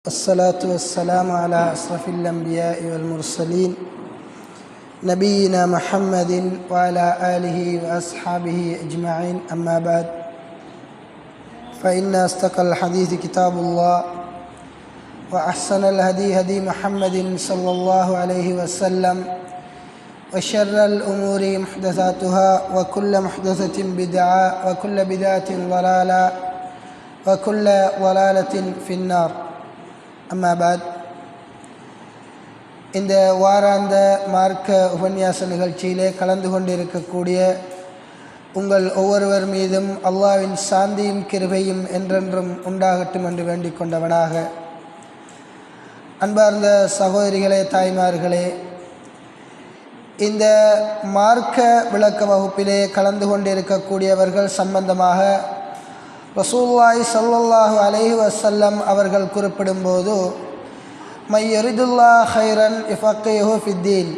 الصلاة والسلام على أشرف الأنبياء والمرسلين نبينا محمد وعلى آله وأصحابه أجمعين أما بعد فإن أصدق الحديث كتاب الله وأحسن الهدي هدي محمد صلى الله عليه وسلم وشر الأمور محدثاتها وكل محدثة بدعة وكل بدعة ضلالة وكل ضلالة في النار أما بعد இந்த வாராந்த மார்க்க உபன்யாச நிகழ்ச்சியிலே கலந்து கொண்டிருக்கக்கூடிய உங்கள் ஒவ்வொருவர் மீதும் அல்லாஹ்வின் சாந்தியும் கிருபையும் என்றென்றும் உண்டாகட்டும் என்று வேண்டிக் கொண்டவனாக, அன்பார்ந்த சகோதரிகளே, தாய்மார்களே, இந்த மார்க்க விளக்க வகுப்பிலே கலந்து கொண்டிருக்கக்கூடியவர்கள் சம்பந்தமாக ரசூலுல்லாஹி ஸல்லல்லாஹு அலைஹி வஸல்லம் அவர்கள் குறிப்பிடும்போது மை யரிதுல்லாஹ் ஹைரன் யுஃபக்கிஹு ஃபித்தீன்,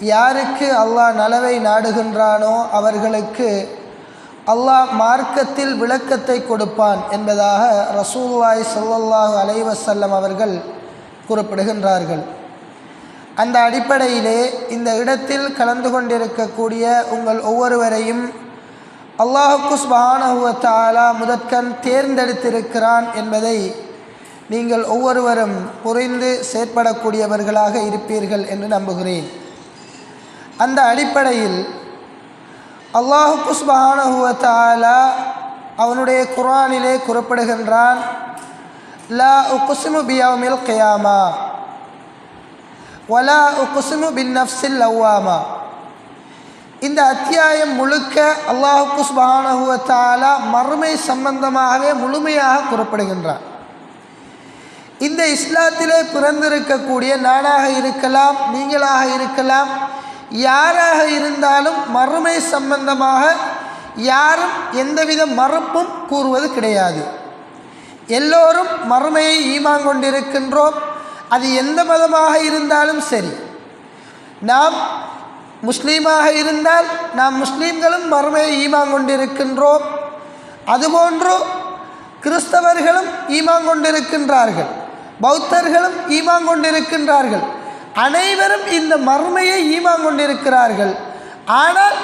யாருக்கு அல்லாஹ் நலவை நாடுகின்றானோ அவர்களுக்கு அல்லாஹ் மார்க்கத்தில் விளக்கத்தை கொடுப்பான் என்பதாக ரசூலுல்லாஹி ஸல்லல்லாஹு அலைஹி வஸல்லம் அவர்கள் குறிப்பிடுகின்றார்கள். அந்த அடிப்படையிலே இந்த இடத்தில் கலந்து கொண்டிருக்கக்கூடிய உங்கள் ஒவ்வொருவரையும் அல்லாஹ் சுப்ஹானஹு வ தஆலா முதற்கண் தேர்ந்தெடுத்திருக்கிறான் என்பதை நீங்கள் ஒவ்வொருவரும் புரிந்து செயற்படக்கூடியவர்களாக இருப்பீர்கள் என்று நம்புகிறேன். அந்த அடிப்படையில் அல்லாஹ் சுப்ஹானஹு வ தஆலா அவனுடைய குர்ஆனிலே குறிப்பிடுகின்றான், லா உக்ஸிமு பியௌமில் கியாமா வலா உக்ஸிமு பின் நஃப்ஸில் லவ்வாமா. இந்த அத்தியாயம் முழுக்க அல்லாஹ் சுப்ஹானஹு வ தஆலா மறுமை சம்பந்தமாகவே முழுமையாக குறிப்பிடுகின்றான். இந்த இஸ்லாத்திலே பிறந்திருக்கக்கூடிய நானாக இருக்கலாம், நீங்களாக இருக்கலாம், யாராக இருந்தாலும் மறுமை சம்பந்தமாக யாரும் எந்தவித மறுப்பும் கூறுவது கிடையாது. எல்லோரும் மறுமையை ஈமான் கொண்டிருக்கின்றோம். அது எந்த மதமாக இருந்தாலும் சரி, நாம் முஸ்லீமாக இருந்தால் நாம் முஸ்லீம்களும் மறுமையை ஈமான் கொண்டிருக்கின்றோம். அதுபோன்று கிறிஸ்தவர்களும் ஈமான் கொண்டிருக்கின்றார்கள், பௌத்தர்களும் ஈமான் கொண்டிருக்கின்றார்கள். அனைவரும் இந்த மறுமையை ஈமான் கொண்டிருக்கிறார்கள். ஆனால்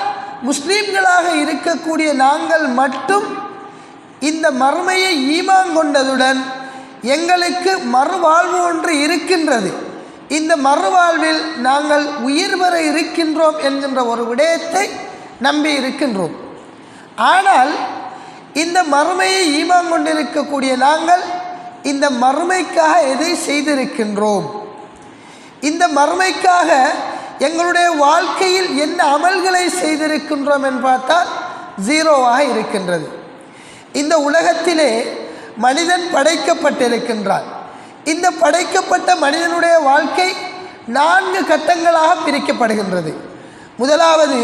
முஸ்லீம்களாக இருக்கக்கூடிய நாங்கள் மட்டும் இந்த மறுமையை ஈமான் கொண்டதுடன் எங்களுக்கு மறுவாழ்வு ஒன்று இருக்கின்றது, இந்த மறுவாழ்வில் நாங்கள் உயிர் பெற இருக்கின்றோம் என்கின்ற ஒரு விடயத்தை நம்பி இருக்கின்றோம். ஆனால் இந்த மறுமையை ஈமான் கொண்டிருக்கக்கூடிய நாங்கள் இந்த மறுமைக்காக எதை செய்திருக்கின்றோம், இந்த மறுமைக்காக எங்களுடைய வாழ்க்கையில் என்ன அமல்களை செய்திருக்கின்றோம் என்று பார்த்தால் ஜீரோவாக இருக்கின்றது. இந்த உலகத்திலே மனிதன் படைக்கப்பட்டிருக்கின்றான். இந்த படைக்கப்பட்ட மனிதனுடைய வாழ்க்கை 4 கட்டங்களாக பிரிக்கப்படுகின்றது. முதலாவது,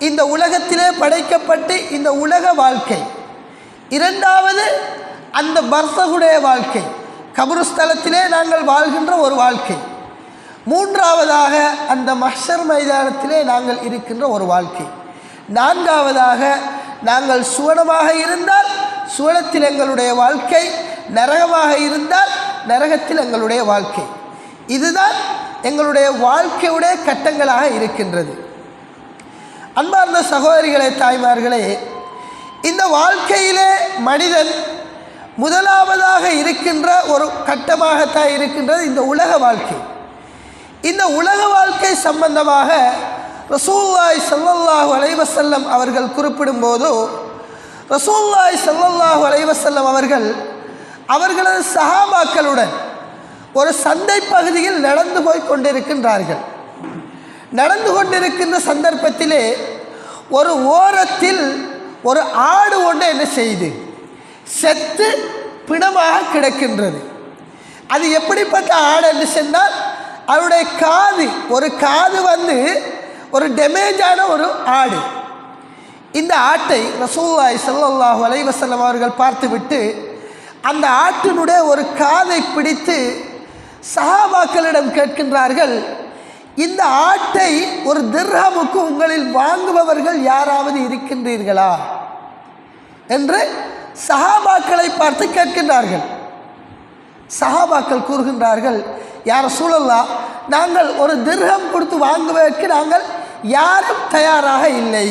இந்த உலகத்திலே படைக்கப்பட்டு இந்த உலக வாழ்க்கை. இரண்டாவது, அந்த பர்சகுடைய வாழ்க்கை, கபருஸ்தலத்திலே நாங்கள் வாழ்கின்ற ஒரு வாழ்க்கை. மூன்றாவதாக அந்த மஹ்ஷர் மைதானத்திலே நாங்கள் இருக்கின்ற ஒரு வாழ்க்கை. நான்காவதாக நாங்கள் சுவனமாக இருந்தால் சுவனத்தில் எங்களுடைய வாழ்க்கை, நரகமாக இருந்தால் நரகத்தில் எங்களுடைய வாழ்க்கை. இதுதான் எங்களுடைய வாழ்க்கையுடைய கட்டங்களாக இருக்கின்றது. அன்பார்ந்த சகோதரிகளே, தாய்மார்களே, இந்த வாழ்க்கையிலே மனிதன் முதலாவதாக இருக்கின்ற ஒரு கட்டமாகத்தான் இருக்கின்றது இந்த உலக வாழ்க்கை. இந்த உலக வாழ்க்கை சம்பந்தமாக ரசூலுல்லாஹி ஸல்லல்லாஹு அலைஹி வஸல்லம் அவர்கள் குறிப்பிடும்போது ரசூலுல்லாஹி ஸல்லல்லாஹு அலைஹி வஸல்லம் அவர்கள் அவர்களது சஹாபாக்களுடன் ஒரு சந்தை பகுதியில் நடந்து போய் கொண்டிருக்கின்றார்கள். நடந்து கொண்டிருக்கின்ற சந்தர்ப்பத்திலே ஒரு ஓரத்தில் ஒரு ஆடு ஒன்று என்ன செய்து செத்து பிணமாக கிடக்கின்றது. அது எப்படிப்பட்ட ஆடு என்று சொன்னால், அவருடைய ஒரு காது வந்து ஒரு டேமேஜான ஒரு ஆடு. இந்த ஆட்டை ரசூலுல்லாஹி ஸல்லல்லாஹு அலைஹி வஸல்லம் அவர்கள் பார்த்துவிட்டு அந்த ஆட்டினுடைய ஒரு காதை பிடித்து சஹாபாக்களிடம் கேட்கின்றார்கள், இந்த ஆட்டை ஒரு திர்ஹமுக்கு உங்களில் வாங்குபவர்கள் யாராவது இருக்கின்றீர்களா என்று சஹாபாக்களை பார்த்து கேட்கின்றார்கள். சஹாபாக்கள் கூறுகின்றார்கள், யா ரசூலல்லாஹ், நாங்கள் ஒரு திர்ஹம் கொடுத்து வாங்குவதற்கு நாங்கள் யாரும் தயாராக இல்லை.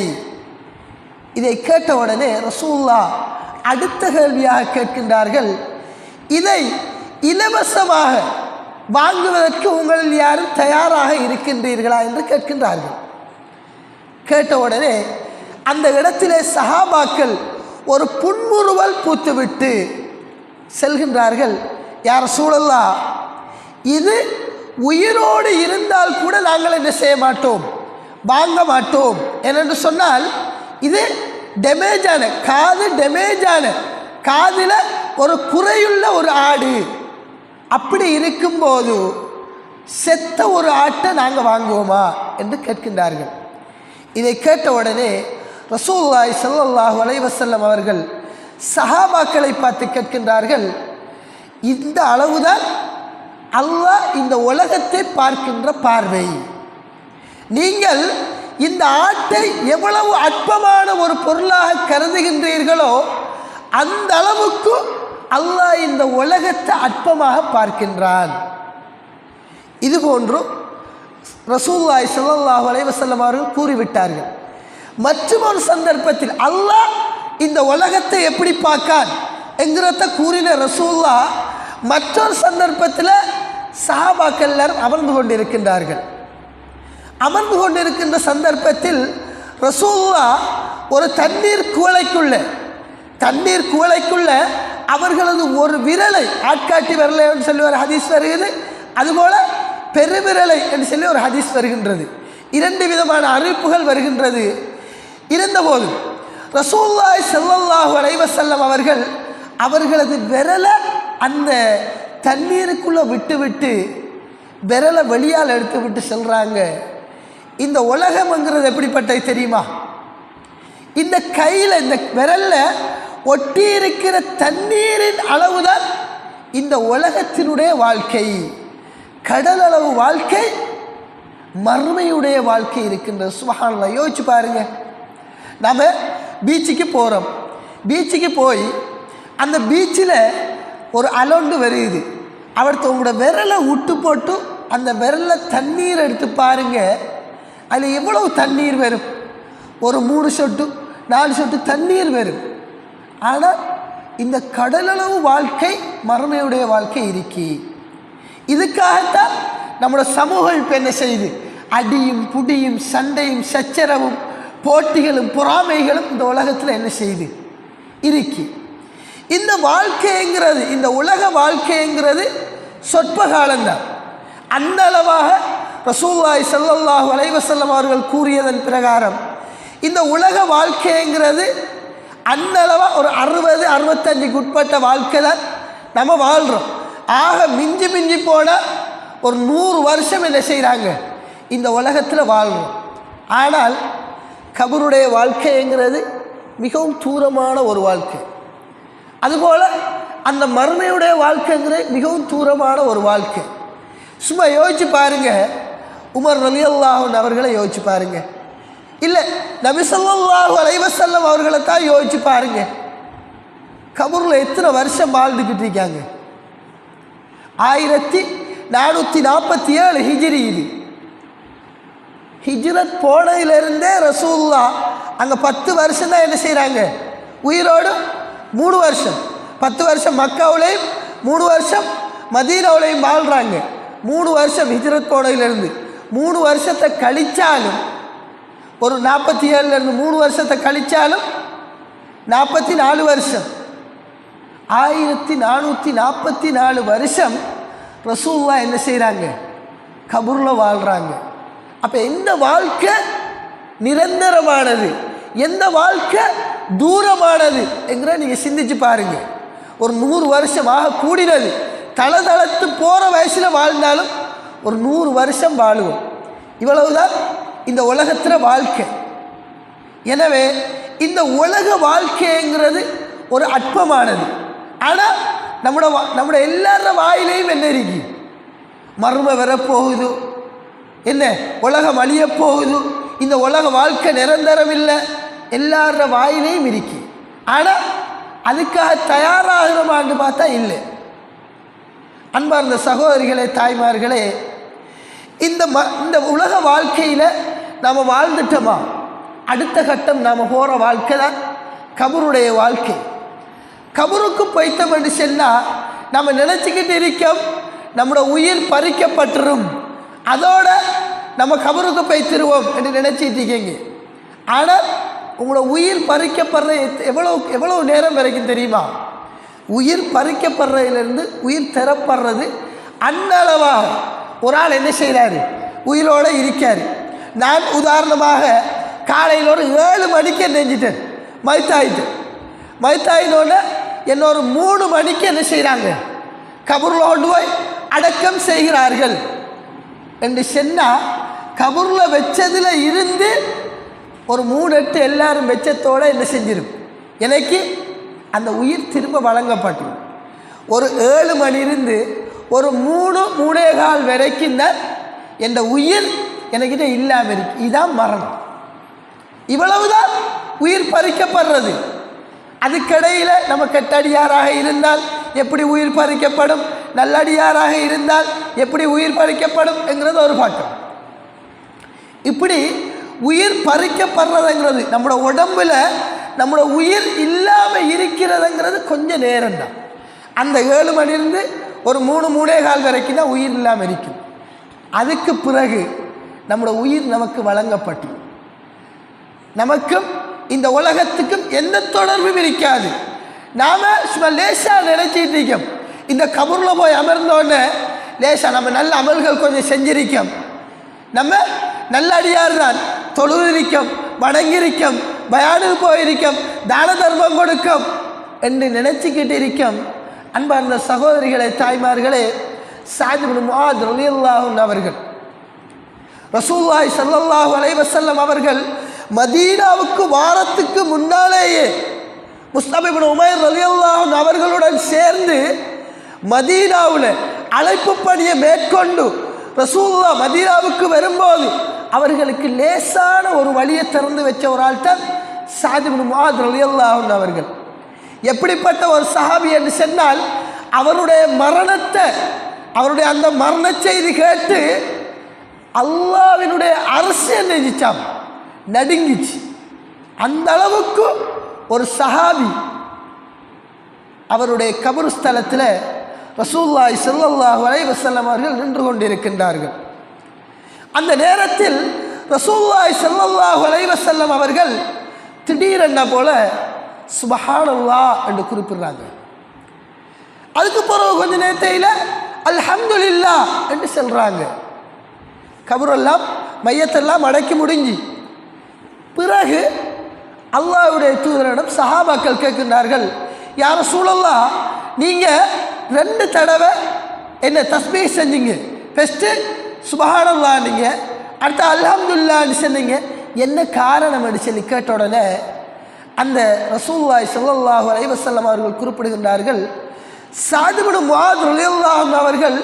இதை கேட்ட உடனே ரசூலுல்லாஹ் அடுத்த கேள்வியாக கேட்கின்றார்கள், இதை இலவசமாக வாங்குவதற்கு உங்களில் யாரும் தயாராக இருக்கின்றீர்களா என்று கேட்கின்றார்கள். கேட்ட உடனே அந்த இடத்திலே சஹாபாக்கள் ஒரு புன்முறுவல் பூத்துவிட்டு செல்கின்றார்கள். யா ரசூலல்லாஹ், இது உயிரோடு இருந்தால் கூட நாங்கள் என்ன செய்ய மாட்டோம், வாங்க மாட்டோம். ஏனென்று சொன்னால் இது டேமேஜான காது, டேமேஜான காதில் ஒரு குறையுள்ள ஒரு ஆடு. அப்படி இருக்கும்போது செத்த ஒரு ஆட்டை நாங்கள் வாங்குவோமா என்று கேட்கின்றார்கள். இதை கேட்ட உடனே ரசூலுல்லாஹி ஸல்லல்லாஹு அலைஹி வஸல்லம் அவர்கள் சஹாபாக்களை பார்த்து கேட்கின்றார்கள், இந்த அளவுதான் அல்லாஹ் இந்த உலகத்தை பார்க்கின்ற பார்வை. நீங்கள் இந்த ஆட்டை எவ்வளவு அற்பமான ஒரு பொருளாக கருதுகின்றீர்களோ அந்த அளவுக்கு அல்லாஹ் இந்த உலகத்தை அற்பமாக பார்க்கின்றான். இதுபோன்று ரசூலுல்லாஹி ஸல்லல்லாஹு அலைஹி வஸல்லம் அவர்கள் கூறிவிட்டார்கள். மற்றொரு சந்தர்ப்பத்தில் அல்லாஹ் இந்த உலகத்தை எப்படி பார்க்கான் என்கிறத கூறின ரசூலுல்லாஹ் மற்றொரு சந்தர்ப்பத்தில் சஹாபாக்கள் எல்லாரும் அமர்ந்து கொண்டிருக்கின்றார்கள். அமர்ந்து கொண்டிருக்கின்ற சந்தர்ப்பத்தில் ரசூலுல்லாஹ் ஒரு தண்ணீர் குவளைக்குள்ள அவர்களது ஒரு விரலை, ஆட்காட்டி விரலை என்று சொல்லி ஒரு ஹதீஸ் வருகிறது, அதுபோல பெருவிரலை என்று சொல்லி ஒரு ஹதீஸ் வருகின்றது. இரண்டு விதமான அறிவிப்புகள் வருகின்றது. இருந்தபோது ரசூலுல்லாஹி ஸல்லல்லாஹு அலைஹி வஸல்லம் அவர்கள் அவர்களது விரலை அந்த தண்ணீருக்குள்ளே விட்டு விரலை வெளியால் எடுத்து விட்டு செல்கிறாங்க. இந்த உலகம்ங்கிறது எப்படிப்பட்டது தெரியுமா? இந்த கையில், இந்த விரலில் ஒட்டி இருக்கிற தண்ணீரின் அளவுதான் இந்த உலகத்தினுடைய வாழ்க்கை. கடல் அளவு வாழ்க்கை, மறுமையுடைய வாழ்க்கை இருக்கின்றது. சுப்ஹானல்லாஹ், யோசிச்சு பாருங்க. நாம் பீச்சுக்கு போகிறோம். பீச்சுக்கு போய் அந்த பீச்சில் ஒரு அலொண்டு வருது. அவர்த்த உங்களோட விரலை விட்டு போட்டு அந்த விரலில் தண்ணீர் எடுத்து பாருங்க, அதில் எவ்வளவு தண்ணீர் வரும்? ஒரு 3 சொட்டு 4 சொட்டு தண்ணீர் வரும். ஆனால் இந்த கடலளவு வாழ்க்கை, மறுமையுடைய வாழ்க்கை இருக்கி. இதுக்காகத்தான் நம்மளோட சமூகம் இப்போ என்ன செய்யுது? அடியும் புடியும் சண்டையும் சச்சரவும் போட்டிகளும் பொறாமைகளும் இந்த உலகத்தில் என்ன செய்யுது? இருக்கி. இந்த வாழ்க்கைங்கிறது, இந்த உலக வாழ்க்கைங்கிறது சொற்ப காலம்தான். அந்த அளவாக ரசூலுல்லாஹி ஸல்லல்லாஹு அலைஹி வஸல்லம் அவர்கள் கூறியதன் பிரகாரம் இந்த உலக வாழ்க்கைங்கிறது அந்த அளவாக ஒரு 60-65க்கு உட்பட்ட வாழ்க்கை தான் நம்ம வாழ்கிறோம். ஆக மிஞ்சி போனால் ஒரு 100 வருஷம் என்ன செய்கிறாங்க? இந்த உலகத்தில் வாழ்கிறோம். ஆனால் கபருடைய வாழ்க்கைங்கிறது மிகவும் தூரமான ஒரு வாழ்க்கை. அதுபோல் அந்த மறுமையுடைய வாழ்க்கைங்கிறது மிகவும் தூரமான ஒரு வாழ்க்கை. சும்மா யோசிச்சு பாருங்க, உமர் ரலியல்லாஹு அன்ஹு அவர்களை யோசிச்சு பாருங்க, இல்லை நபி ஸல்லல்லாஹு அலைஹி வஸல்லம் அவர்களை தான் யோசிச்சு பாருங்க. கபூரில் எத்தனை வருஷம் வாழ்ந்துக்கிட்டு இருக்காங்க? 1447 ஹிஜ்ரி. இது ஹிஜ்ரத் போனதிலிருந்தே ரசூலுல்லாஹ் அங்கே 10 வருஷம் தான் என்ன செய்கிறாங்க? உயிரோடு 3 வருஷம், 10 வருஷம் மக்காவுலேயும் 3 வருஷம் மதீனாவுலேயும் வாழ்கிறாங்க. 3 வருஷம் ஹிஜ்ரத் போனதிலிருந்து 3 வருஷத்தை கழித்தாலும், ஒரு 47லேருந்து 3 வருஷத்தை கழித்தாலும் 44 வருஷம், 1444 வருஷம் ரசூலுல்லாஹ் என்ன செய்கிறாங்க? கபூரில் வாழ்கிறாங்க. அப்போ எந்த வாழ்க்கை நிரந்தரமானது, எந்த வாழ்க்கை தூரமானது என்கிற நீங்கள் சிந்திச்சு பாருங்க. ஒரு 100 வருஷமாக கூடினது, தளதளத்து போகிற வயசில் வாழ்ந்தாலும் ஒரு 100 வருஷம் வாழுவோம். இவ்வளவுதான் இந்த உலகத்தில் வாழ்க்கை. எனவே இந்த உலக வாழ்க்கைங்கிறது ஒரு அற்பமானது. ஆனால் நம்மளோட எல்லார வாயிலையும் என்ன இருக்கு? மர்மம் வரப்போகுது, என்ன உலகம் அழிய போகுது, இந்த உலக வாழ்க்கை நிரந்தரம் இல்லை, எல்லார வாயிலையும் இருக்கு. ஆனால் அதுக்காக தயாராகிறோமான்னு பார்த்தா இல்லை. அன்பார்ந்த சகோதரிகளே, தாய்மார்களே, இந்த உலக வாழ்க்கையில் நாம் வாழ்ந்துட்டோமா? அடுத்த கட்டம் நாம் போகிற வாழ்க்கை தான் கபருடைய வாழ்க்கை. கபருக்கு போய்த்தோம் என்று சொன்னால் நம்ம நினச்சிக்கிட்டு இருக்கோம் நம்மளோட உயிர் பறிக்கப்பட்டுரும், அதோட நம்ம கபருக்கு போய் திருவோம் என்று நினச்சிட்டு இருக்கீங்க. ஆனால் உங்களோட உயிர் பறிக்கப்படுற எவ்வளோ நேரம் வரைக்கும் தெரியுமா? உயிர் பறிக்கப்படுறதுலேருந்து உயிர் தரப்படுறது அன்னளவாக ஒரு ஆள் என்ன செய்கிறாரு, உயிரோடு இருக்கார். நான் உதாரணமாக காலையில் ஒரு 7 மணிக்கு நெஞ்சிட்டேன், மைத்தாயினோட என்னொரு 3 மணிக்கு என்ன செய்கிறாங்க, கபூரில் கொண்டு போய் அடக்கம் செய்கிறார்கள் என்று சொன்னால் கபூரில் வச்சதில் இருந்து ஒரு 3-8 எல்லாரும் வெச்சத்தோடு என்ன செஞ்சிடும், எனக்கு அந்த உயிர் திரும்ப வழங்கப்பட்டது. ஒரு 7 மணிலிருந்து ஒரு 3-3:15 வரைக்கும் தான் என் உயிர் என்கிட்ட இல்லாமல் இருக்கு. இதுதான் மரணம். இவ்வளவுதான் உயிர் பறிக்கப்படுறது. அதுக்கடையில் நம்ம கெட்டடியாராக இருந்தால் எப்படி உயிர் பறிக்கப்படும், நல்லடியாராக இருந்தால் எப்படி உயிர் பறிக்கப்படும் என்கிறது ஒரு பக்கம். இப்படி உயிர் பறிக்கப்படுறதுங்கிறது நம்மளோட உடம்பில் நம்மளோட உயிர் இல்லாமல் இருக்கிறதுங்கிறது கொஞ்சம் நேரம் தான். அந்த 7 மணிலிருந்து ஒரு 3-3:15 வரைக்கும் தான் உயிர் இல்லாமல் இருக்கும். அதுக்கு பிறகு நம்மளோட உயிர் நமக்கு வழங்கப்பட்டு நமக்கும் இந்த உலகத்துக்கும் எந்த தொடர்பும் இருக்காது. நாம் சும்மா லேசாக நினைச்சிட்டு இருக்கோம், இந்த கபூரில் போய் அமர்ந்தோடனே லேசாக நம்ம நல்ல அமல்கள் கொஞ்சம் செஞ்சிருக்கோம், நம்ம நல்ல அடியார் தான், தொழுதிருக்கோம், வணங்கியிருக்கோம், பயானுக்கு போயிருக்கோம், தான தர்மம் கொடுக்கும் என்று நினைச்சிக்கிட்டு இருக்கோம். அன்பார்ந்த சகோதரிகளே, தாய்மார்களே, சஅத் இப்னு முஆத் ரலியல்லாஹு அன்ஹு அவர்கள், ரசூலுல்லாஹி ஸல்லல்லாஹு அலைஹி வஸல்லம் அவர்கள் மதீனாவுக்கு வாரத்துக்கு முன்னாலேயே முஸ்அப் இப்னு உமைர் ரலியல்லாஹு அன்ஹு அவர்களுடன் சேர்ந்து மதீனாவில் அழைப்பு பணியை மேற்கொண்டு ரசூலுல்லாஹ் மதீனாவுக்கு வரும்போது அவர்களுக்கு லேசான ஒரு வழியை திறந்து வச்ச ஒரு ஆள் தான் சஅத் இப்னு முஆத் ரலியல்லாஹு அன்ஹு அவர்கள். எப்படிப்பட்ட ஒரு சஹாபி என்று சொன்னால், அவருடைய மரணத்தை, அவருடைய அந்த மரண செய்தி கேட்டு அல்லாஹ்வினுடைய அரசு நெஞ்சிச்சாம், நடுங்கிச்சு. அந்த அளவுக்கு ஒரு சஹாபி அவருடைய கபர் ஸ்தலத்தில் ரசூலுல்லாஹி ஸல்லல்லாஹு அலைஹி வஸல்லம் அவர்கள் நின்று கொண்டிருக்கின்றார்கள். அந்த நேரத்தில் ரசூலுல்லாஹி ஸல்லல்லாஹு அலைஹி வஸல்லம் அவர்கள் திடீரென்ன போல சுப்ஹானல்லாஹ் என்று குறிப்பிடுறாங்க. அதுக்கு பிறகு கொஞ்ச நேரத்தையில் அல்ஹம்துலில்லாஹ் என்று சொல்கிறாங்க. கபரெல்லாம் மையத்தெல்லாம் அடக்கி முடிஞ்சு பிறகு அல்லாஹ்வுடைய தூதரிடம் சஹாபாக்கள் கேட்கின்றார்கள், யா ரசூலல்லாஹ், நீங்கள் 2 தடவை என்ன தஸ்பீஹ் செஞ்சீங்க, ஃபஸ்ட்டு சுப்ஹானல்லாஹ் நீங்கள், அடுத்து அல்ஹம்துலில்லாஹ்னு சொன்னீங்க, என்ன காரணம் என்று சொல்லி கேட்ட உடனே அந்த ரசூலுல்லாஹி ஸல்லல்லாஹு அலைஹி வஸல்லம் அவர்கள் குறிப்பிடுகின்றார்கள், சஅத் இப்னு முஆத் ரலியல்லாஹு அன்ஹு அவர்கள்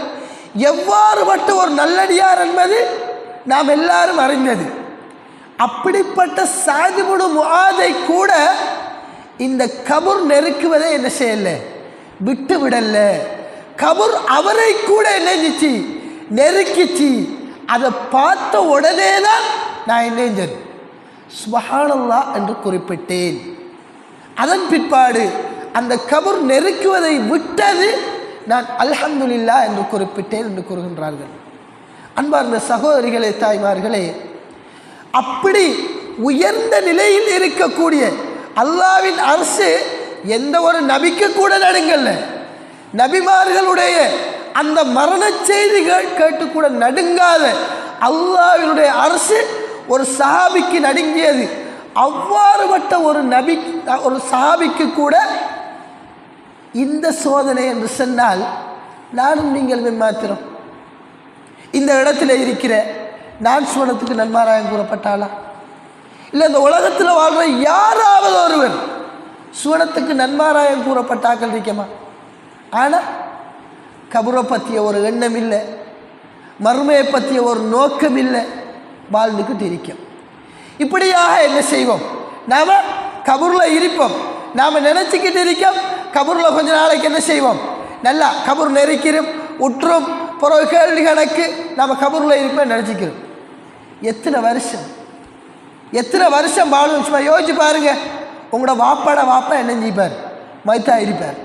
எவ்வாறுபட்ட ஒரு நல்லடியார் என்பது நாம் எல்லாரும் அறிந்தது. அப்படிப்பட்ட சஅத் இப்னு முஆதை கூட இந்த கபர் நெருக்குவதை என்ன செய்யல, விட்டு விடல. கபர் அவரை கூட என்னஞ்சிச்சு, நெருக்கிச்சு. அதை பார்த்த உடனே தான் நான் என்ன சுப்ஹானல்லாஹ் என்று குறிப்பிட்டேன். அதன் பிற்பாடு அந்த கபர் நெருக்குவதை விட்டது நான் அல்ஹம்துலில்லாஹ் என்று குறிப்பிட்டேன் என்று கூறுகின்றார்கள். அன்பார்ந்த சகோதரிகளே, தாய்மார்களே, அப்படி உயர்ந்த நிலையில் இருக்கக்கூடிய அல்லாஹ்வின் அரசு எந்த ஒரு நபிக்கு கூட நடுங்கல்ல. நபிமார்களுடைய அந்த மரண செய்திகள் கேட்டு கூட நடுங்காத அல்லாஹ்வினுடைய அரசு ஒரு சஹாபிக்கு நடுங்கியது. அவ்வாறுபட்ட ஒரு சஹாபிக்கு கூட இந்த சோதனை என்று சொன்னால் நானும் நீங்கள் மாத்திரம் இந்த இடத்துல இருக்கிற நான் சுவனத்துக்கு நன்மாராயம் கூறப்பட்டாளா? இல்லை இந்த உலகத்தில் வாழ்கிற யாராவது ஒருவர் சுவனத்துக்கு நன்மாராயம் கூறப்பட்டாக்கள் இருக்கமா? ஆனால் கபரை பற்றிய ஒரு எண்ணம் இல்லை, மர்மையை பற்றிய ஒரு நோக்கம் இல்லை, வாழ்ந்துக்கிட்டு இருக்கோம். இப்படியாக என்ன செய்வோம், நாம் கபூரில் இருப்போம், நாம் நினச்சிக்கிட்டு இருக்கோம். கபூரில் கொஞ்ச நாளைக்கு என்ன செய்வோம், நல்லா கபூர் நெருக்கிறோம், உற்றும் பிறகு கேள்வி கணக்கு நம்ம கபூரில் இருப்பேன் நினச்சிக்கிறோம். எத்தனை வருஷம் வாழும்? சும்மா யோசிச்சு பாருங்க. உங்களோட வாப்பா என்ன செய்ப்பார்? மயத்தா இருப்பார்.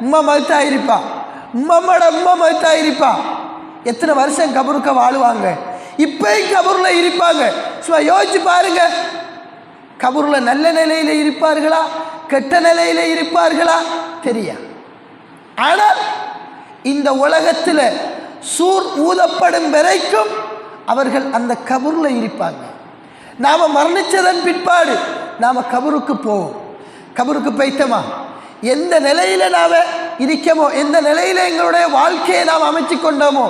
உம்மா மயத்தா இருப்பா. உம்மா மயத்தா இருப்பா. எத்தனை வருஷம் கபூருக்கு வாழுவாங்க? இப்பயும் கபூரில் இருப்பாங்க. சும்மா யோசிச்சு பாருங்க. கபூரில் நல்ல நிலையில் இருப்பார்களா கெட்ட நிலையில் இருப்பார்களா தெரியா. ஆனால் இந்த உலகத்தில் சூர் ஊதப்படும் வரைக்கும் அவர்கள் அந்த கபூரில் இருப்பாங்க. நாம் மரணித்ததன் பிற்பாடு நாம் கபூருக்கு போவோம். கபூருக்கு போய்த்தோமா, எந்த நிலையில் நாம் இருக்கமோ, எந்த நிலையில் எங்களுடைய வாழ்க்கையை நாம் அமைச்சு கொண்டோமோ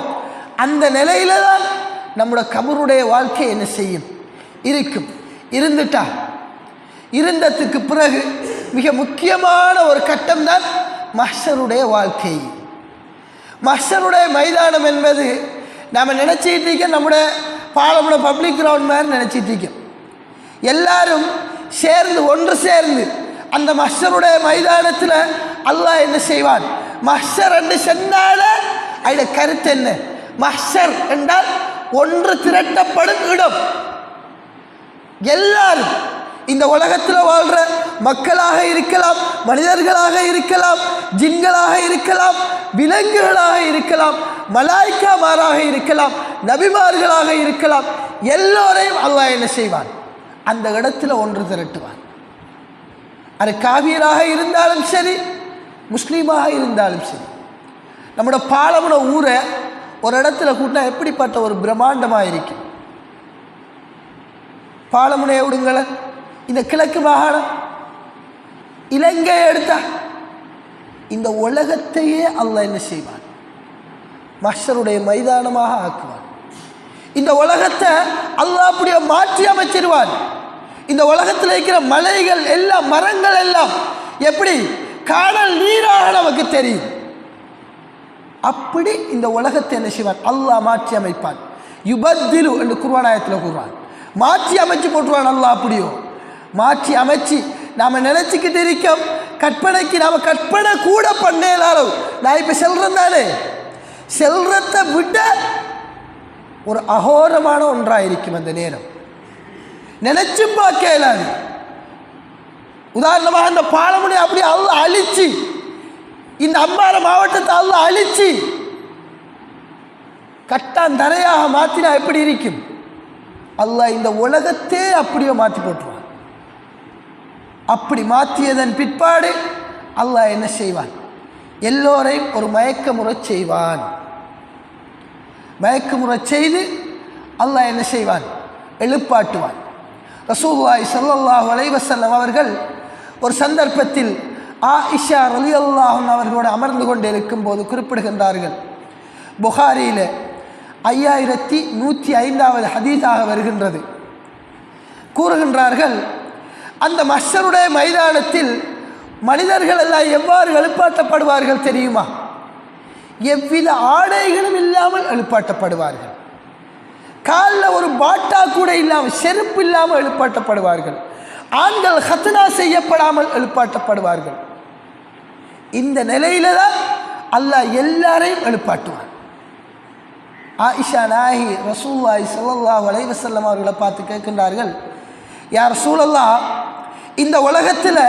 அந்த நிலையில தான் நம்முடைய கபூருடைய வாழ்க்கை என்ன செய்யும்? இருக்கும். இருந்ததுக்கு பிறகு மிக முக்கியமான ஒரு கட்டம் தான் மஹ்ஷருடைய வாழ்க்கை. மஹ்ஷருடைய மைதானம் என்பது நாம் நினச்சிட்டு இருக்க நம்முடைய பாலமுட பப்ளிக் கிரவுண்ட் மாதிரி நினச்சிட்டு இருக்கோம். எல்லாரும் ஒன்று சேர்ந்து அந்த மஹ்ஷருடைய மைதானத்தில் அல்லாஹ் என்ன செய்வான்? மஹ்ஷர் என்று சொன்னால அதோட கருத்து என்ன? மஹ்ஷர் என்றால் ஒன்று திரட்டப்படும் இடம். எல்லாரும் இந்த உலகத்தில் வாழ்கிற மக்களாக இருக்கலாம், மனிதர்களாக இருக்கலாம், ஜின்களாக இருக்கலாம், விலங்குகளாக இருக்கலாம், மலாய்க்காமாராக இருக்கலாம், நபிமார்களாக இருக்கலாம், எல்லோரையும் அல்லாஹ் என்ன செய்வான்? அந்த இடத்துல ஒன்று திரட்டுவான். அது காவியராக இருந்தாலும் சரி, முஸ்லீமாக இருந்தாலும் சரி. நம்மளோட பாலமுட ஊரை ஒரு இடத்துல கூட்டினா எப்படிப்பட்ட ஒரு பிரம்மாண்டமாக இருக்கும். பாலமுனையை விடுங்கள, இந்த கிழக்கு மாகாணம் இலங்கையை எடுத்தா இந்த உலகத்தையே அல்லாஹ் என்ன செய்வான்? மஹ்ஷருடைய மைதானமாக ஆக்குவான். இந்த உலகத்தை அல்லாஹ் அப்படியே மாற்றி அமைச்சிருவான். இந்த உலகத்தில் இருக்கிற மலைகள் எல்லாம், மரங்கள் எல்லாம் எப்படி காணல் நீராக நமக்கு தெரியும். அப்படி இந்த உலகத்தை என்ன செய்வான்? அல்லாஹ் மாற்றி அமைப்பான். யுபத்திலு என்று குர்ஆன் ஆயத்தில் கூறுவான். மாற்றி அமைச்சு போட்டுருவான் அல்லாஹ். அப்படியோ மாற்றி அமைச்சு நாம் நினச்சிக்கிட்டு இருக்கோம். கற்பனைக்கு நாம் கற்பனை கூட பண்ணேன். நான் இப்போ செல்றேன் தானே, செல்றத்தை விட ஒரு அகோரமான ஒன்றாக இருக்கும் அந்த நேரம். நினைச்சும் பார்க்க இயலாது. உதாரணமாக இந்த பாலமுனை அப்படி அல்லாஹ் அழிச்சு, இந்த அம்பார மாவட்டத்தை அல்லாஹ் அழிச்சு கட்டான் தரையாக மாற்றினா எப்படி இருக்கும்? அல்லாஹ் இந்த உலகத்தே அப்படியே மாற்றி போட்டுருவான். அப்படி மாற்றியதன் பிற்பாடு அல்லாஹ் என்ன செய்வான்? எல்லோரையும் ஒரு மயக்கமுறை செய்வான். மயக்கமுறை செய்து அல்லாஹ் என்ன செய்வான்? எழுப்பாட்டுவான். ரசூலுல்லாஹி ஸல்லல்லாஹு அலைஹி வஸல்லம் அவர்கள் ஒரு சந்தர்ப்பத்தில் ஆயிஷா ரலியல்லாஹு அன்ஹா அவர்களோடு அமர்ந்து கொண்டு இருக்கும்போது குறிப்பிடுகின்றார்கள். புகாரியில் 5105வது ஹதீஸாக வருகின்றது. கூறுகின்றார்கள், அந்த மஹ்ஷருடைய மைதானத்தில் மனிதர்கள் எல்லாம் எவ்வாறு எழுப்பாட்டப்படுவார்கள் தெரியுமா? எவ்வித ஆடைகளும் இல்லாமல் எழுப்பாட்டப்படுவார்கள். காலில் ஒரு பாட்டா கூட இல்லாமல், செருப்பு இல்லாமல் எழுப்பாட்டப்படுவார்கள். ஆண்கள் ஹத்னா செய்யப்படாமல் எழுப்பாட்டப்படுவார்கள். இந்த நிலையில தான் அல்லாஹ் எல்லாரையும் எழுப்பாட்டுவான். ஆயிஷா நாயகி ரசூலுல்லாஹி ஸல்லல்லாஹு அலைஹி வஸல்லம் அவர்களை பார்த்து கேட்கின்றார்கள், யா ரசூலல்லாஹ், இந்த உலகத்தில்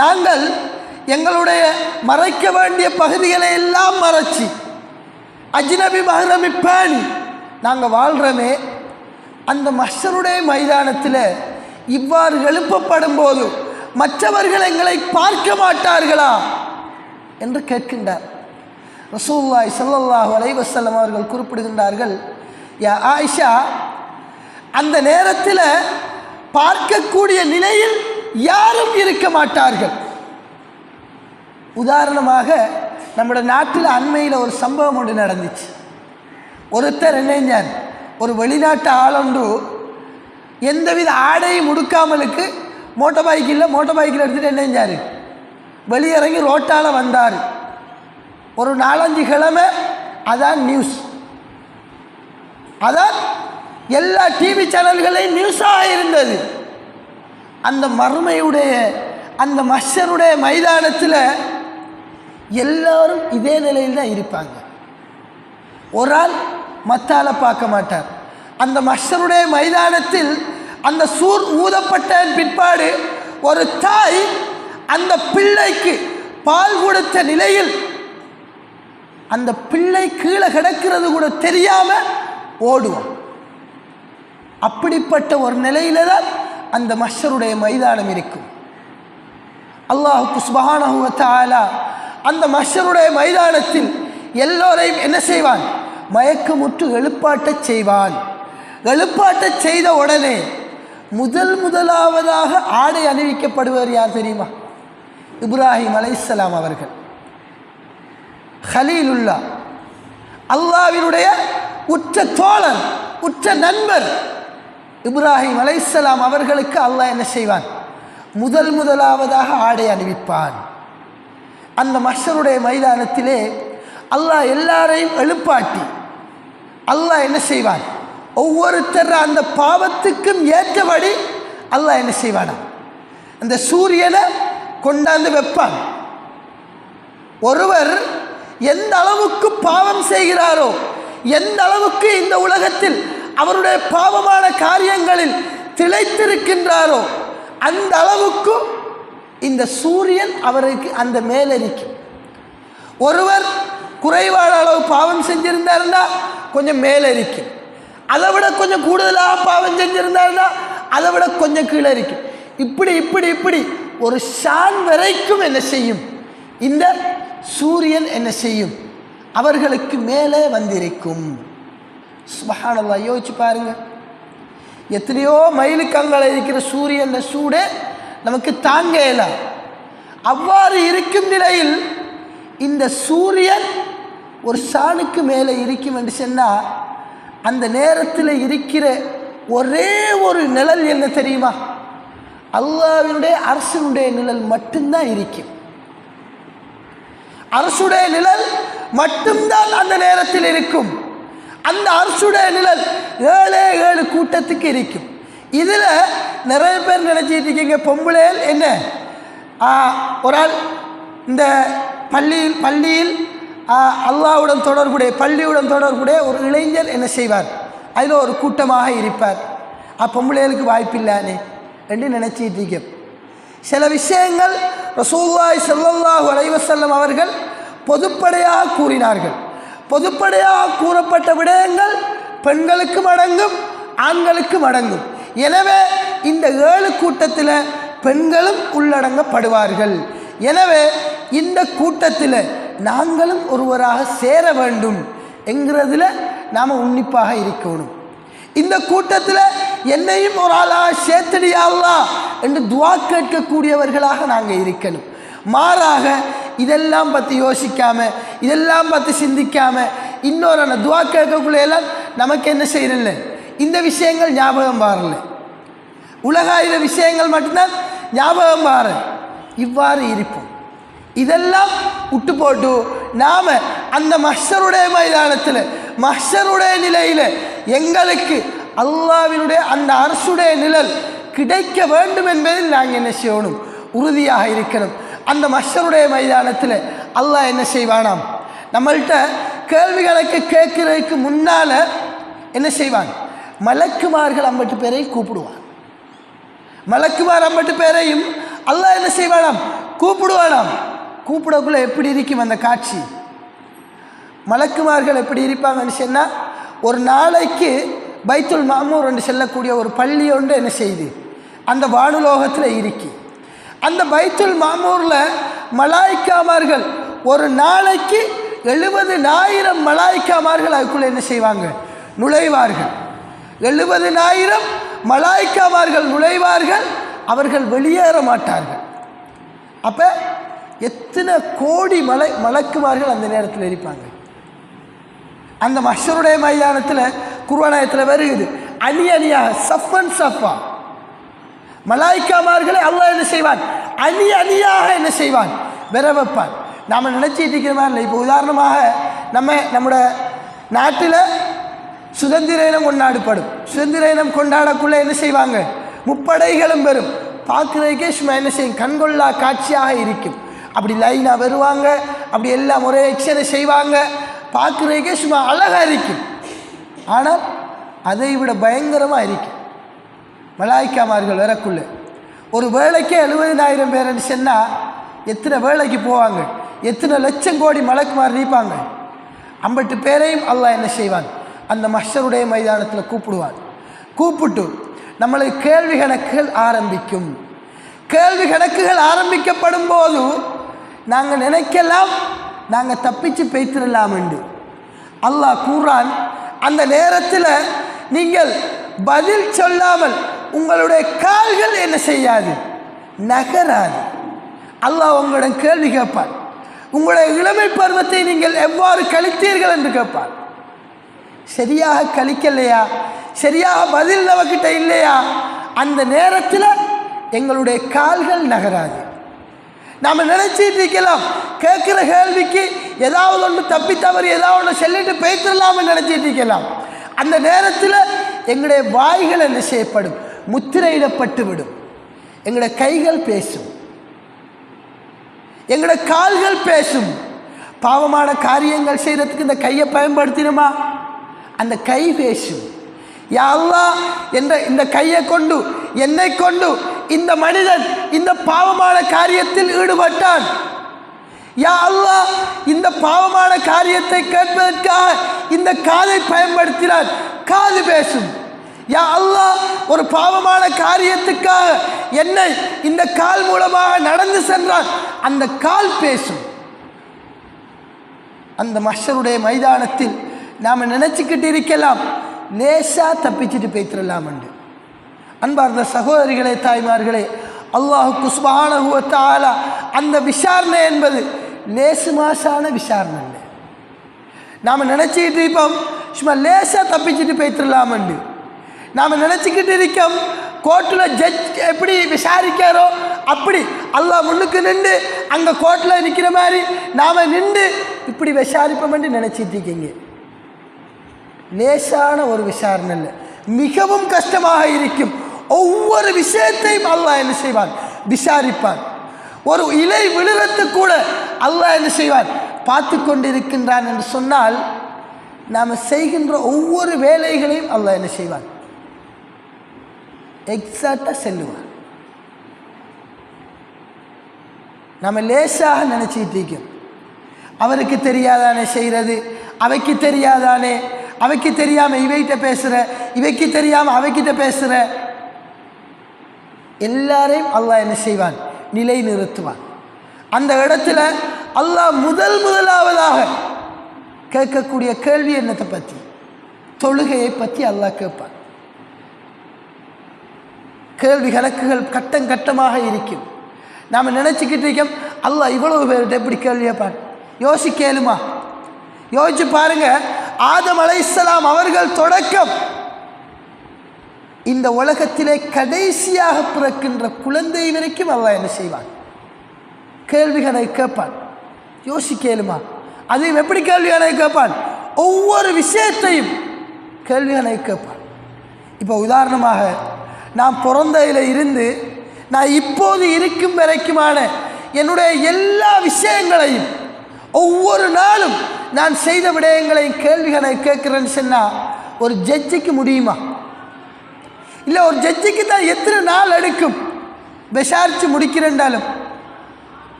நாங்கள் எங்களுடைய மறைக்க வேண்டிய பகுதிகளை எல்லாம் மறைச்சி அஜ்னபி மஹ்ரமி பேணி நாங்கள் வாழ்கிறோமே, அந்த மஹ்ஷருடைய மைதானத்தில் இவ்வாறு எழுப்பப்படும் போது மற்றவர்கள் எங்களை பார்க்க மாட்டார்களா என்று கேட்கின்றார். ரசூலுல்லாஹி ஸல்லல்லாஹு அலைஹி வஸல்லம் அவர்கள் குறிப்பிடுகின்றார்கள், யா ஆயிஷா, அந்த நேரத்தில் பார்க்கக்கூடிய நிலையில் யாரும் இருக்க மாட்டார்கள். உதாரணமாக நம்முடைய நாட்டில் அண்மையில் ஒரு சம்பவம் ஒன்று நடந்துச்சு. ஒருத்தர் என்ன செஞ்சார்? ஒரு வெளிநாட்டு ஆளொன்று எந்தவித ஆடையும் உடுக்காமலுக்கு மோட்டார் பைக்கில் எடுத்துகிட்டு என்ன செஞ்சார்? வெளியிறங்கி ரோட்டால் வந்தார். ஒரு 4-5 கிழமை அதான் நியூஸ். அதான் எல்லா டிவி சேனல்களையும் நியூஸாக இருந்தது. அந்த மறுமையுடைய அந்த மஹ்ஷருடைய மைதானத்தில் எல்லாரும் இதே நிலையில் தான் இருப்பாங்க. ஒரு ஆள் மத்தால பார்க்க மாட்டார். அந்த மஹ்ஷருடைய மைதானத்தில் அந்த சூர் ஊதப்பட்ட பிற்பாடு ஒரு தாய் அந்த பிள்ளைக்கு பால் கொடுத்த நிலையில் அந்த பிள்ளை கீழே கிடக்கிறது கூட தெரியாம ஓடுவோம். அப்படிப்பட்ட ஒரு நிலையில தான் அந்த மஹ்ஷருடைய மைதானம் இருக்கும். அல்லாஹ் சுப்ஹானஹு வ தஆலா அந்த மஹ்ஷருடைய மைதானத்தில் எல்லோரையும் என்ன செய்வான்? மயக்கமுற்று எழுப்பாட்டச் செய்வான். எழுப்பாட்டச் செய்த உடனே முதலாவதாக ஆடை அணிவிக்கப்படுவர் யார் தெரியுமா? இப்ராஹிம் அலைஹிஸ்ஸலாம் அவர்கள். ஹலீலுல்லா, அல்லாஹ்வினுடைய உற்ற தோழர், உற்ற நண்பர் இப்ராஹிம் அலைஹிஸ்ஸலாம் அவர்களுக்கு அல்லாஹ் என்ன செய்வான்? முதலாவதாக ஆடை அணிவிப்பான். அந்த மஹ்ஷருடைய மைதானத்திலே அல்லாஹ் எல்லாரையும் எழுப்பாட்டி அல்லாஹ் என்ன செய்வான்? ஒவ்வொருத்தர் அந்த பாவத்துக்கும் ஏற்றபடி அல்லாஹ் என்ன செய்வானா? அந்த சூரியனை கொண்டாந்து வைப்பான். ஒருவர் எந்த அளவுக்கு பாவம் செய்கிறாரோ, எந்த அளவுக்கு இந்த உலகத்தில் அவருடைய பாவமான காரியங்களில் திளைத்திருக்கின்றாரோ, அந்த அளவுக்கு இந்த சூரியன் அவருக்கு அந்த மேலரிக்கும். ஒருவர் குறைவான அளவு பாவம் செஞ்சிருந்தாருன்னா கொஞ்சம் மேலரிக்கும். அதை விட கொஞ்சம் கூடுதலாக பாவம் செஞ்சிருந்தாருன்னா அதை விட கொஞ்சம் கீழே இருக்கும். இப்படி இப்படி இப்படி ஒரு ஷான் வரைக்கும் என்ன செய்யும்? இந்த சூரியன் என்ன செய்யும்? அவர்களுக்கு மேலே வந்திருக்கும். சுப்ஹானல்லாஹ், யோசிச்சு பாருங்க. எத்தனையோ மைலுக்கு அங்கே இருக்கிற சூரியன் சூடே நமக்கு தாங்க இயலாது. அவ்வாறு இருக்கும் நிலையில் இந்த சூரியன் ஒரு ஷானுக்கு மேலே இருக்கும் என்று சொன்னால் அந்த நேரத்தில் இருக்கிற ஒரே ஒரு நிழல் என்ன தெரியுமா? அல்லாஹ்வினுடைய அரசுடைய நிழல் மட்டும்தான் இருக்கும். அரசுடைய நிழல் மட்டும்தான் அந்த நேரத்தில் இருக்கும். அந்த அரசுடைய நிழல் 7 கூட்டத்துக்கு இருக்கும். இதில் நிறைய பேர் நினைச்சிட்டு இருக்கீங்க, பொம்பளைகள் என்ன ஒரு ஆள் இந்த பள்ளியில் அல்லாஹ்வுடன் தொடர்புடைய பள்ளியுடன் தொடர்புடைய ஒரு இளைஞர் என்ன செய்வார்? அதில் ஒரு கூட்டமாக இருப்பார். பொம்பளைகளுக்கு வாய்ப்பில்லானே என்று நினைச்சிட்டு இருக்க. சில விஷயங்கள் ரசூலுல்லாஹி ஸல்லல்லாஹு அலைஹி வஸல்லம் அவர்கள் பொதுப்படையாக கூறினார்கள். பொதுப்படையாக கூறப்பட்ட விடயங்கள் பெண்களுக்கும் அடங்கும், ஆண்களுக்கும் அடங்கும். எனவே இந்த 7 கூட்டத்தில் பெண்களும் உள்ளடங்கப்படுவார்கள். எனவே இந்த கூட்டத்தில் நாங்களும் ஒருவராக சேர வேண்டும் என்கிறதுல நாம் உன்னிப்பாக இருக்கணும். இந்த கூட்டத்தில் என்னையும் ஒரு ஆளாக சேர்த்துடியா அல்லாஹ் என்று துவா கேட்கக்கூடியவர்களாக நாங்கள் இருக்கணும். மாறாக இதெல்லாம் பற்றி யோசிக்காமல், இதெல்லாம் பற்றி சிந்திக்காமல் இன்னொரு துவா கேட்கக்குள்ளையெல்லாம் நமக்கு என்ன செய்யறதில்ல, இந்த விஷயங்கள் ஞாபகம் வரல. உலகாயுத விஷயங்கள் மட்டும்தான் ஞாபகம் வர. இவ்வாறு இருப்போம். இதெல்லாம் விட்டு போட்டு நாம் அந்த மஹ்ஷருடைய மைதானத்தில், மஹ்ஷருடைய நிலையில் எங்களுக்கு அல்லாஹ்வினுடைய அந்த அரசுடைய நிழல் கிடைக்க வேண்டும் என்பதில் நாங்கள் என்ன செய்யணும்? உறுதியாக இருக்கணும். அந்த மஹ்ஷருடைய மைதானத்தில் அல்லாஹ் என்ன செய்வானாம்? நம்மள்கிட்ட கேள்விகளுக்கு கேட்கிறதுக்கு முன்னால் என்ன செய்வான்? மலக்குமார்கள் 50 பேரை கூப்பிடுவான். மலக்குமார் 50 பேரையும் அல்லாஹ் என்ன செய்வானாம்? கூப்பிடுவானாம். கூப்பிடக்குள்ள எப்படி இருக்கும் அந்த காட்சி? மலக்குமார்கள் எப்படி இருப்பாங்கன்னு சொன்னால், ஒரு நாளைக்கு பைத்துல் மாமூர் என்று செல்லக்கூடிய ஒரு பள்ளி ஒன்று என்ன செய்யுது? அந்த வானுலோகத்தில் இருக்கு. அந்த பைத்துல் மாமூரில் மலாய்க்காமார்கள் ஒரு நாளைக்கு 70,000 மலாய்க்காமார்கள் அதுக்குள்ளே என்ன செய்வாங்க? நுழைவார்கள். 70,000 மலாய்க்காமார்கள் நுழைவார்கள். அவர்கள் வெளியேற மாட்டார்கள். அப்போ எத்தனை கோடி மலக்குமார்கள் அந்த நேரத்தில் இருப்பாங்க? அந்த மஹ்ஷருடைய மைதானத்தில் குர்ஆனில் வருகிறது, அணி அணியாக, சஃபன் சஃபா மலாய்க்காமார்களை அல்லாஹ் என்ன செய்வான்? அணி அணியாக என்ன செய்வான்? வர வைப்பான். நாம் நினச்சிட்டு இருக்கிற மாதிரி இல்லை. இப்போ உதாரணமாக நம்முடைய நாட்டில் சுதந்திர தினம் கொண்டாடப்படும். சுதந்திர தினம் கொண்டாடக்குள்ளே என்ன செய்வாங்க? முப்படைகளும் வரும். பார்க்குறதுக்கே சும்மா என்ன செய்யும்? கண்கொள்ளா காட்சியாக இருக்கும். அப்படி லைனாக வருவாங்க. அப்படி எல்லாம் ஒரே எக்ஷனை செய்வாங்க. பார்க்குறதுக்கே சும்மா அழகாக இருக்கும். ஆனால் அதை விட பயங்கரமாக இருக்கும். மலாய்க்காமார்கள் வரக்குள்ளே ஒரு வேலைக்கே 70,000 பேர்னு சொன்னால் எத்தனை வேலைக்கு போவாங்க, எத்தனை லட்சம் கோடி மலக்குமார் இருப்பாங்க. 50 பேரையும் அல்லாஹ் என்ன செய்வான், அந்த மஹ்ஷருடைய மைதானத்தில் கூப்பிடுவான். கூப்பிட்டு நம்மளுக்கு கேள்வி கணக்குகள் ஆரம்பிக்கும். கேள்வி கணக்குகள் ஆரம்பிக்கப்படும் போது நாங்கள் நினைக்கலாம் நாங்கள் தப்பிச்சு பெய்த்திடலாம் என்று. அல்லாஹ் கூறான், அந்த நேரத்தில் நீங்கள் பதில் சொல்லாமல் உங்களுடைய கால்கள் என்ன செய்யாது, நகராது. அல்லாஹ் உங்களிடம் கேள்வி கேட்பான். உங்களுடைய இளமை பருவத்தை நீங்கள் எவ்வாறு கழித்தீர்கள் என்று கேட்பான். சரியாக கழிக்கலையா, சரியாக பதில் நம்மக்கிட்ட இல்லையா, அந்த நேரத்தில் எங்களுடைய கால்கள் நகராது. நாம் நினைச்சிட்டு இருக்கலாம் கேட்குற கேள்விக்கு ஏதாவது ஒன்று தப்பி தவறி ஏதாவது ஒன்று சொல்லிட்டு பேசிடலாம்னு நினைச்சிட்டு இருக்கலாம். அந்த நேரத்தில் எங்களுடைய வாய்கள் என்ன செய்யப்படும், முத்திரையிடப்பட்டு விடும். எங்களுடைய கைகள் பேசும், எங்களுடைய கால்கள் பேசும். பாவமான காரியங்கள் செய்கிறதுக்கு இந்த கையை பயன்படுத்தினோமா, அந்த கை பேசும். யா அல்லாஹ் என்ற இந்த கையை கொண்டு என்னை கொண்டு இந்த மனிதன் இந்த பாவமான காரியத்தில் ஈடுபட்டான். யா அல்லாஹ் இந்த பாவமான காரியத்தை கேட்பதற்காக இந்த காதை பயன்படுத்தினான், காது பேசும். யா அல்லாஹ் ஒரு பாவமான காரியத்துக்காக என்னை இந்த கால் மூலமாக நடந்து சென்றான், அந்த கால் பேசும். அந்த மஹ்ஷருடைய மைதானத்தில் நாம் நினைச்சுக்கிட்டு இருக்கலாம் லேசா தப்பிச்சுட்டு பேத்திடலாம் என்று. அன்பார்ந்த சகோதரிகளே, தாய்மார்களே, அல்லாஹுக்கு சுப்ஹானஹு வ தஆலா அந்த விசாரணை என்பது லேசு மாசான விசாரணை இல்லை. நாம் நினச்சிக்கிட்டு இருப்போம் சும்மா லேசாக தப்பிச்சுட்டு பேத்திடலாம் என்று. நாம் நினச்சிக்கிட்டு இருக்கோம் கோர்ட்டில் ஜட்ஜ் எப்படி விசாரிக்காரோ அப்படி அல்லாஹ் முன்னுக்கு நின்று அங்கே கோர்ட்டில் நிற்கிற மாதிரி நாம் நின்று இப்படி விசாரிப்போம் என்று நினச்சிட்டு இருக்கீங்க. லேசான ஒரு விசாரணை இல்லை, மிகவும் கஷ்டமாக இருக்கும். ஒவ்வொரு விஷயத்தையும் அல்லாஹ் என்ன செய்வான், விசாரிப்பான். ஒரு இலை விழுறத்து கூட அல்லாஹ் என்ன செய்வான், பார்த்து கொண்டிருக்கின்றான் என்று சொன்னால் நாம் செய்கின்ற ஒவ்வொரு வேலைகளையும் அல்லாஹ் என்ன செய்வான், எக்ஸாக்டாக செல்லுவான். நம்ம லேசாக நினச்சிக்கிட்டு இருக்கோம், அவருக்கு தெரியாதானே செய்கிறது, அவைக்கு தெரியாதானே, அவைக்கு தெரியாமல் இவைகிட்ட பேசுகிற, இவைக்கு தெரியாமல் அவைக்கிட்ட பேசுகிற. எல்லாரையும் அல்லாஹ் என்ன செய்வான், நிலை நிறுத்துவான். அந்த இடத்துல அல்லாஹ் முதலாவதாக கேட்கக்கூடிய கேள்வி என்னத்தை பற்றி, தொழுகையை பற்றி அல்லாஹ் கேட்பான். கேள்வி கணக்குகள் கட்டம் கட்டமாக இருக்கும். நாம் நினச்சிக்கிட்டு இருக்கோம் அல்லாஹ் இவ்வளவு பேர்கிட்ட எப்படி கேள்வி கேட்பான், யோசிக்கலுமா? யோசிச்சு பாருங்க, ஆதம் அலைஹிஸ்ஸலாம் அவர்கள் தொடக்கம் இந்த உலகத்திலே கடைசியாக பிறக்கின்ற குழந்தை வரைக்கும் அல்லாஹ் என்ன செய்வான், கேள்விகளை கேட்பான். யோசிக்கலுமா? அதையும் எப்படி கேள்விகளை கேட்பான், ஒவ்வொரு விஷயத்தையும் கேள்விகளை கேட்பான். இப்போ உதாரணமாக நான் பிறந்தையில் இருந்து நான் இப்போது இருக்கும் வரைக்குமான என்னுடைய எல்லா விஷயங்களையும் ஒவ்வொரு நாளும் நான் செய்த விடயங்களையும் கேள்விகளை கேட்குறேன்னு சொன்னால் ஒரு ஜட்ஜிக்கு முடியுமா? இல்லை, ஒரு ஜட்ஜிக்கு தான் எத்தனை நாள் எடுக்கும் விசாரித்து முடிக்கிறேன்டாலும்.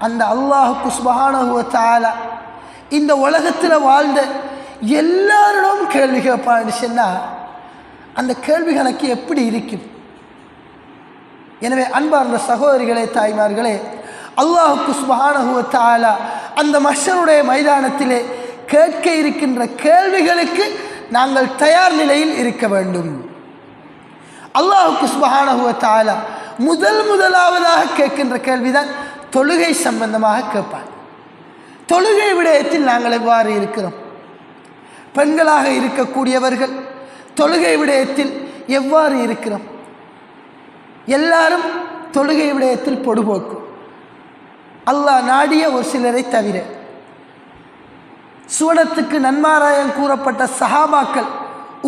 அந்த அல்லாஹுக்கு சுப்ஹானஹு வ தஆலா இந்த உலகத்தில் வாழ்ந்த எல்லாரிடம் கேள்வி கேட்பான்னு சொன்னால் அந்த கேள்வி கணக்கு எப்படி இருக்கும்? எனவே அன்பார்ந்த சகோதரிகளே, தாய்மார்களே, அல்லாஹுக்கு சுப்ஹானஹு வ தஆலா அந்த மஹ்ஷருடைய மைதானத்திலே கேட்க இருக்கின்ற கேள்விகளுக்கு நாங்கள் தயார் நிலையில் இருக்க வேண்டும். அல்லாஹுக்கு சுப்ஹானஹு வ தஆலா முதலாவதாக கேட்கின்ற கேள்விதான் தொழுகை சம்பந்தமாக கேட்பான். தொழுகை விடயத்தில் நாங்கள் எவ்வாறு இருக்கிறோம்? பெண்களாக இருக்கக்கூடியவர்கள் தொழுகை விடயத்தில் எவ்வாறு இருக்கிறோம்? எல்லாரும் தொழுகை விடயத்தில் பொடுபோக்கு, அல்லாஹ் நாடிய ஒரு சிலரை தவிர. சுவனத்துக்கு நன்மாராயம் கூறப்பட்ட சஹாபாக்கள்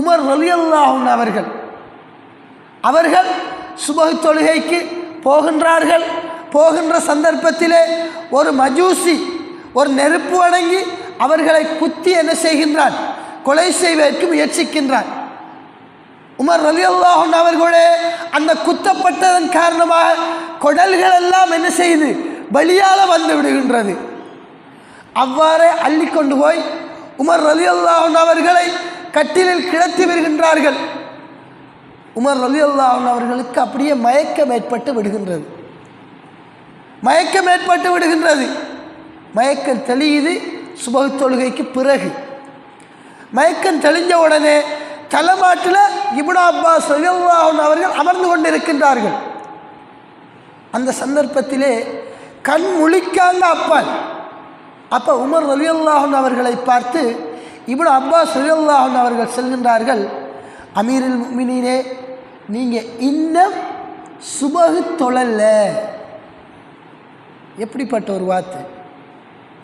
உமர் ரலியல்லாஹு அன்ஹு அவர்கள் சுபஹ் தொழுகைக்கு போகின்றார்கள். போகின்ற சந்தர்ப்பத்திலே ஒரு மஜூசி, ஒரு நெருப்பு வணங்கி அவர்களை குத்தி என்ன செய்கின்றான்? கொலை செய்வதற்கு முயற்சிக்கின்றான். உமர் ரலியல்லாஹு அன்ஹு அவர்களே அந்த குத்தப்பட்டதன் காரணமாக குடல்கள் எல்லாம் என்ன செய்யுது? வெளியால வந்து விடுகின்றது. அவ்வாறே அள்ளி கொண்டு போய் உமர் ரலியல்லாஹு அன்ஹு அவர்களை கட்டிலில் கிடத்தி வருகின்றார்கள். உமர் ரலியல்லாஹு அன்ஹு அவர்களுக்கு அப்படியே மயக்கம் ஏற்பட்டு விடுகின்றது. மயக்கம் தெளியுது. சுபஹ் தொழுகைக்கு பிறகு மயக்கம் தெளிஞ்ச உடனே தலைமாட்டில் இப்னு அப்பாஸ் ரலியல்லாஹு அன்ஹு அவர்கள் அமர்ந்து கொண்டிருக்கின்றார்கள். அந்த சந்தர்ப்பத்திலே கண் முழிக்காங்க அப்பால். அப்போ உமர் ரலியல்லாஹு அன்ஹு அவர்களை பார்த்து இப்னு அப்பாஸ் ரலியல்லாஹு அன்ஹு அவர்கள் சொல்கின்றார்கள், அமீருல் முஃமினீனே, நீங்கள் இன்னும் சுபஹ் தொழல. எப்படிப்பட்ட ஒரு வார்த்தை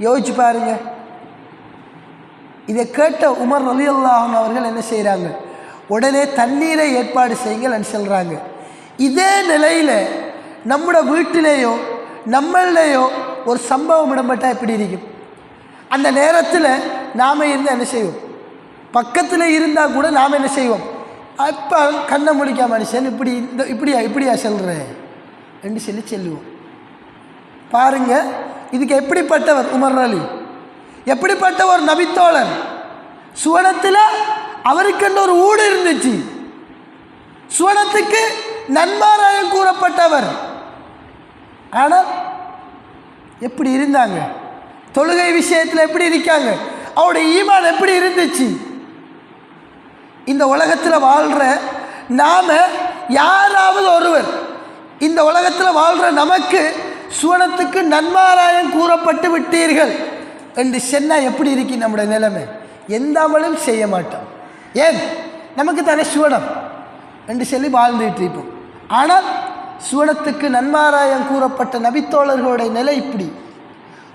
யோசிச்சு பாருங்க. இதை கேட்ட உமர் ரலியல்லாஹு அன்ஹு அவர்கள் என்ன செய்கிறாங்க? உடனே தண்ணீரை ஏற்பாடு செய்யுங்கள் சொல்கிறாங்க. இதே நிலையில் நம்முடைய வீட்டிலேயோ நம்மளையோ ஒரு சம்பவம் இடம்பட்டால் எப்படி இருக்கும்? அந்த நேரத்தில் நாம் இருந்து என்ன செய்வோம்? பக்கத்தில் இருந்தால் கூட நாம் என்ன செய்வோம்? அப்போ கண்ணை முழிக்க மனுஷன் இப்படியா சொல்கிறேன் என்று சொல்லி செல்லுவோம். பாருங்க, இதுக்கு எப்படிப்பட்டவர் உமர் அலி, எப்படிப்பட்ட ஒரு நபித்தோழர். சுவனத்தில் அவருக்கென்று ஒரு ஊடு இருந்துச்சு. சுவனத்துக்கு நன்மாராயம் கூறப்பட்டவர். ஆனால் எப்படி இருந்தாங்க? தொழுகை விஷயத்தில் எப்படி இருக்காங்க? அவருடைய ஈமான் எப்படி இருந்துச்சு? இந்த உலகத்தில் வாழ்கிற நாம யாராவது ஒருவர், இந்த உலகத்தில் வாழ்கிற நமக்கு சுவனத்துக்கு நன்மாராயம் கூறப்பட்டு விட்டீர்கள் என்று சொன்னால் எப்படி இருக்கு நம்முடைய நிலைமை? எந்த அமலும் செய்ய மாட்டோம். ஏன்? நமக்கு தானே சுவனம் என்று சொல்லி வாழ்ந்துட்டு இருப்போம். ஆனால் சுவனத்துக்கு நன்மாராயம் கூறப்பட்ட நபித்தோழர்களுடைய நிலை இப்படி.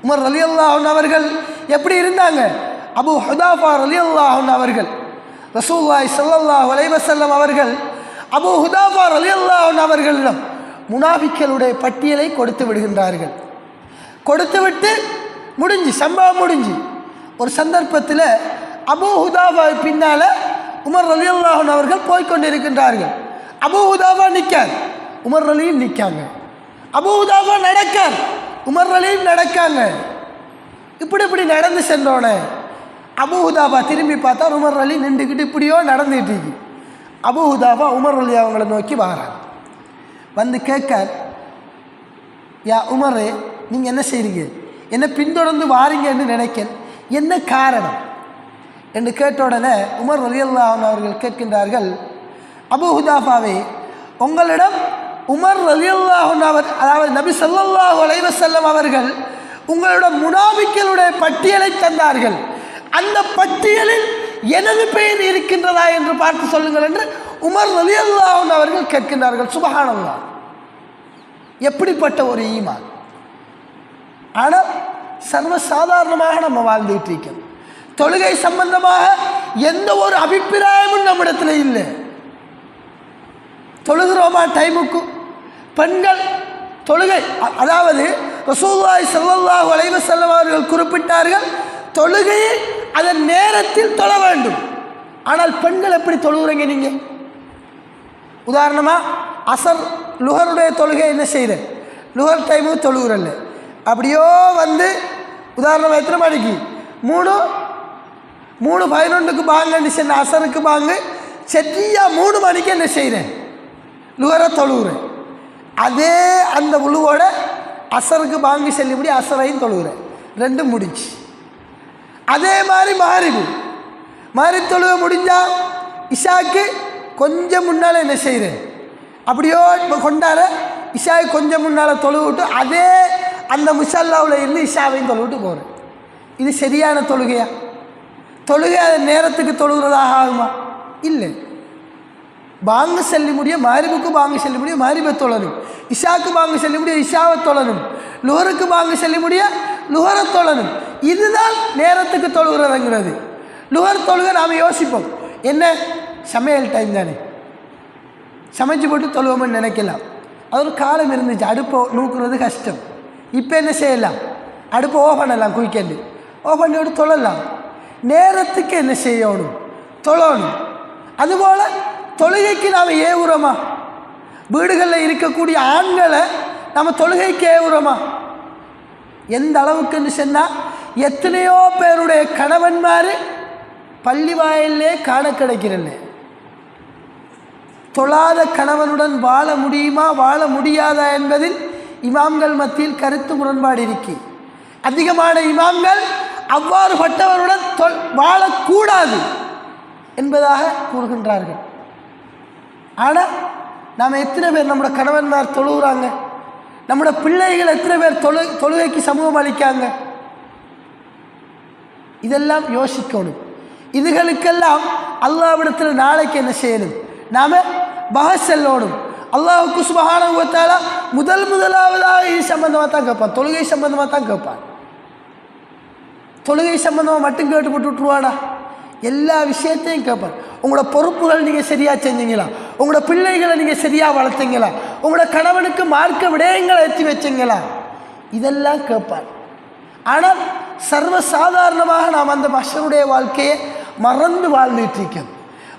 உமர் ரலியல்லாஹு அன்ஹு அவர்கள் எப்படி இருந்தாங்க? அபூ ஹுதாஃபா ரலியல்லாஹு அன்ஹு அவர்கள், ரசூலுல்லாஹி ஸல்லல்லாஹு அலைஹி வஸல்லம் அவர்கள் அபூ ஹுதாஃபா ரலியல்லாஹு அன்ஹு அவர்களிடம் முனாஃபிக்களுடைய பட்டியலை கொடுத்து விடுகின்றார்கள். கொடுத்து விட்டு சம்பவம் முடிஞ்சு ஒரு சந்தர்ப்பத்தில் அபூ ஹுதாஃபா பின்னால் உமர் ரலியல்லாஹு அன்ஹு அவர்கள் போய்கொண்டிருக்கின்றார்கள். அபூ ஹுதாஃபா நிற்கார், உமர் அலியும் நிற்காங்க. அபூ ஹுதாஃபா நடக்கார், உமர் அலியும் நடக்காங்க. இப்படி நடந்து சென்றோன்னே அபூ ஹுதாஃபா திரும்பி பார்த்தா உமர் அலி நின்றுக்கிட்டு இப்படியோ நடந்துகிட்டு இருக்கு. அபூ ஹுதாஃபா உமர் அலி அவங்கள நோக்கி வாராங்க. வந்து கேட்கார், யா உமரே, நீங்கள் என்ன செய்கிறீங்க? என்னை பின்தொடர்ந்து வாரீங்கன்னு நினைக்கிறேன், என்ன காரணம் என்று கேட்ட உடனே உமர் ரலியல்லாஹு அன்ஹு அவர்கள் கேட்கின்றார்கள், அபூ ஹுதாஃபாவே, உங்களிடம் உமர் ரலியல்லாஹு அன்ஹு அதாவது நபி ஸல்லல்லாஹு அலைஹி வஸல்லம் அவர்கள் உங்களுடைய முனாஃபிக்களுடைய பட்டியலை தந்தார்கள். அந்த பட்டியலில் எனது பெயர் இருக்கின்றதா என்று பார்த்து சொல்லுங்கள் என்று உமர் ரலியல்லாஹு அன்ஹு அவர்கள் கேட்கின்றார்கள். சுப்ஹானல்லாஹ், எப்படிப்பட்ட ஒரு ஈமான்! ஆனால் சர்வசாதாரணமாக நம்ம வாழ்ந்துட்டு இருக்கோம். தொழுகை சம்பந்தமாக எந்த ஒரு அபிப்பிராயமும் நம்மிடத்தில் இல்லை. தொழுகிறோமா டைமுக்கு? பெண்கள் தொழுகை, அதாவது ரசூலுல்லாஹி ஸல்லல்லாஹு அலைஹி வஸல்லம் அவர்கள் குறிப்பிட்டார்கள், தொழுகையை அதன் நேரத்தில் தொழ வேண்டும். ஆனால் பெண்கள் எப்படி தொழுகிறீங்க நீங்கள்? உதாரணமாக அசர் லுஹருடைய தொழுகை என்ன செய்கிறேன்? லுஹர் டைமுக்கு தொழுகிறல்ல, அப்படியோ வந்து உதாரணமாக எத்தனை மணிக்கு? 3:11 பாங்கன்னு சொன்ன அசருக்கு பாங்கு சரியா 3 மணிக்கு என்ன செய்கிறேன்? லுஹரை தொழுகிறேன். அதே அந்த உழுவோட அசருக்கு பாங்கு செல்லுபடி அசரையும் தொழுகிறேன், ரெண்டும் முடிஞ்சு. அதே மாதிரி மாரிப் தொழுகை முடிஞ்சால் இஷாக்கு கொஞ்சம் முன்னால் என்ன செய்கிறேன்? அப்படியோ கொண்டாட இஷாவுக்கு கொஞ்சம் முன்னால் தொழுவிட்டு அதே அந்த முசல்லாவில் இருந்து இஷாவையும் தொழுவிட்டு போகிறேன். இது சரியான தொழுகையா? தொழுகை அதை நேரத்துக்கு தொழுகிறதாக ஆகுமா? இல்லை. பாங்கு செல்லி முடிய மாரிபுக்கு பாங்கு செல்லி முடிய மாரிபை தொழணும், இஷாவுக்கு பாங்கு செல்லி முடிய இஷாவை தொழணும், லுஹருக்கு பாங்கு செல்லி முடிய லுஹரை தொழணும். இதுதான் நேரத்துக்கு தொழுகிறதுங்கிறது. லுஹர் தொழுகை நாம் யோசிப்போம், என்ன சமையல் டைம் தானே, சமைச்சு போட்டு தொழுவோம்னு நினைக்கலாம். அது ஒரு காலம் இருந்துச்சு, அடுப்பை நூக்குறது கஷ்டம். இப்போ என்ன செய்யலாம்? அடுப்பு ஓஃப் பண்ணலாம், குயிக்கண்டு ஓஃப் பண்ணிவிட்டு தொழலாம். நேரத்துக்கு என்ன செய்யணும்? தொழணும். அதுபோல் தொழுகைக்கு நாம் ஏவுறோமா? வீடுகளில் இருக்கக்கூடிய ஆண்களை நம்ம தொழுகைக்கு ஏவுறோமா? எந்த அளவுக்குன்னு சொன்னால் எத்தனையோ பேருடைய கணவன்மார் பள்ளி வாயிலே காண கிடைக்கிறல்ல. தொழாத கணவனுடன் வாழ முடியுமா வாழ முடியாதா என்பதில் இமாம்கள் மத்தியில் கருத்து முரண்பாடு இருக்கு. அதிகமான இமாம்கள் அவ்வாறு பட்டவருடன் வாழக்கூடாது என்பதாக கூறுகின்றார்கள். ஆனால் நாம் எத்தனை பேர் நம்முடைய கணவன்மார் தொழுகிறாங்க? நம்முடைய பிள்ளைகள் எத்தனை பேர் தொழுகைக்கு சமூகம் அளிக்காங்க? இதெல்லாம் யோசிக்கணும். இதுகளுக்கெல்லாம் அல்லாஹ்விடத்தில் நாளைக்கு என்ன செய்யணும்? நாம் பஹஸல்லோடும். அல்லாஹ்வுக்கு சுப்ஹானஹு வ தஆலா முதலாவதாக இது சம்பந்தமாக தான் கேட்பான், தொழுகை சம்பந்தமாக தான் கேட்பான். தொழுகை சம்பந்தமாக மட்டும் கேட்டு போட்டு விட்டுருவாடா, எல்லா விஷயத்தையும் கேட்பான். உங்களோட பொறுப்புகள் நீங்கள் சரியாக செஞ்சீங்களா? உங்களோட பிள்ளைகளை நீங்கள் சரியாக வளர்த்தீங்களா? உங்களோட கணவனுக்கு மார்க்க விடயங்களை ஏற்றி வச்சிங்களா? இதெல்லாம் கேட்பான். ஆனால் சர்வசாதாரணமாக நாம் அந்த மஹ்ஷருடைய வாழ்க்கையை மறந்து வாழ்ந்துட்டு இருக்கோம்.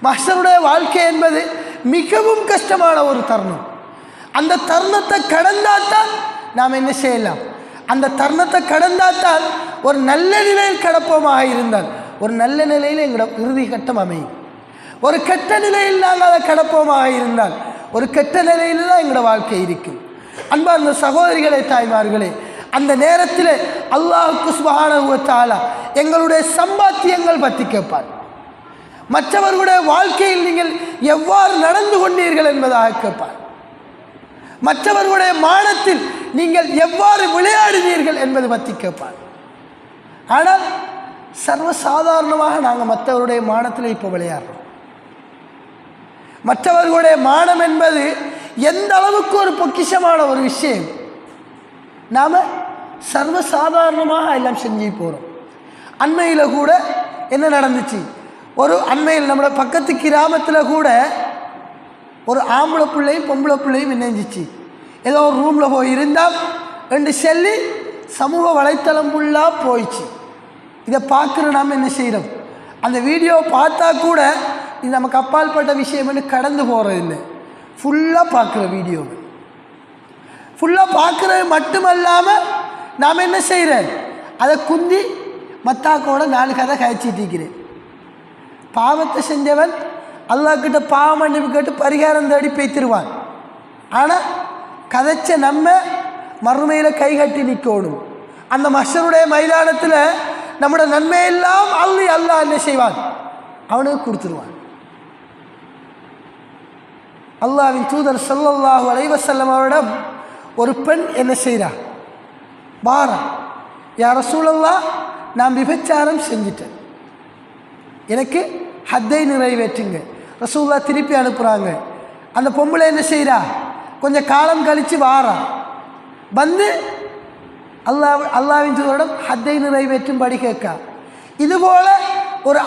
மஹ்ஷருடைய வாழ்க்கை என்பது மிகவும் கஷ்டமான ஒரு தருணம். அந்த தருணத்தை கடந்தாத்தான் நாம் என்ன செய்யலாம்? அந்த தருணத்தை கடந்தாத்தான் ஒரு நல்ல நிலையில் கடப்போமாக இருந்தால் ஒரு நல்ல நிலையில் எங்களோட இறுதி கட்டம் அமையும். ஒரு கெட்ட நிலையில் நாங்கள் அதை கடப்போமாக இருந்தால் ஒரு கெட்ட நிலையில் தான் எங்களோட வாழ்க்கை இருக்கும். அன்பார்ந்த சகோதரிகளே, தாய்மார்களே, அந்த நேரத்தில் அல்லாஹ்வுக்கு சுப்ஹானஹு வ தஆலா எங்களுடைய சம்பாத்தியங்கள் பற்றி கேட்பார். மற்றவர்களுடைய வாழ்க்கையில் நீங்கள் எவ்வாறு நடந்து கொண்டீர்கள் என்பதாக கேட்பார். மற்றவர்களுடைய மானத்தில் நீங்கள் எவ்வாறு விளையாடினீர்கள் என்பது பற்றி கேட்பார். ஆனால் சர்வசாதாரணமாக நாங்கள் மற்றவருடைய மானத்தில் இப்போ விளையாடுறோம். மற்றவர்களுடைய மானம் என்பது எந்த அளவுக்கு ஒரு பொக்கிஷமான ஒரு விஷயம். நாம் சர்வசாதாரணமாக எல்லாம் செஞ்சு போகிறோம். அண்மையில் கூட என்ன நடந்துச்சு? ஒரு அண்மையில் நம்மளோட பக்கத்து கிராமத்தில் கூட ஒரு ஆம்பளை பிள்ளையும் பொம்பளை பிள்ளையும் இணைஞ்சிச்சு. ஏதோ ஒரு ரூமில் போய் இருந்தால் ரெண்டு சொல்லி சமூக வலைத்தளம் ஃபுல்லாக போயிடுச்சு. இதை பார்க்குற நாம் என்ன செய்கிறோம்? அந்த வீடியோ பார்த்தா கூட இது நமக்கு அப்பால்பட்ட விஷயம்னு கடந்து போகிறதில்லை. ஃபுல்லாக பார்க்குற வீடியோவை ஃபுல்லாக பார்க்குறது மட்டுமல்லாமல் நாம் என்ன செய்கிறேன்? அதை குந்தி மத்தாக்கோட 4 கதை கழிச்சிட்டு இருக்கிறேன். பாவத்தை செஞ்சவன் அல்லாஹ்கிட்ட பாவ மன்னிப்பு கேட்டு பரிகாரம் தேடி பேத்திருவான். ஆனால் கதைச்ச நம்ம மறுமையில் கைகட்டி நிற்கணும். அந்த மஹ்ஷருடைய மைதானத்தில் நம்மளோட நன்மையெல்லாம் அல்லாஹ் என்ன செய்வான்? அவனுக்கு கொடுத்துருவான். அல்லாஹ்வின் தூதர் ஸல்லல்லாஹு அலைஹி வஸல்லம் அவரிடம் ஒரு பெண் என்ன செய்கிறா? பாரா, யா ரசூலல்லாஹ், நான் விபச்சாரம் செஞ்சிட்டேன், எனக்கு ஹத்தை நிறைவேற்றுங்க. ரசூலுல்லாஹ் திருப்பி அனுப்புகிறாங்க. அந்த பொம்பளை என்ன செய்கிறா? கொஞ்சம் காலம் கழித்து வாரா, வந்து அல்லாஹ்வின் தூதரிடம் ஹத்தை நிறைவேற்றும்படி கேட்கா. இதுபோல் ஒரு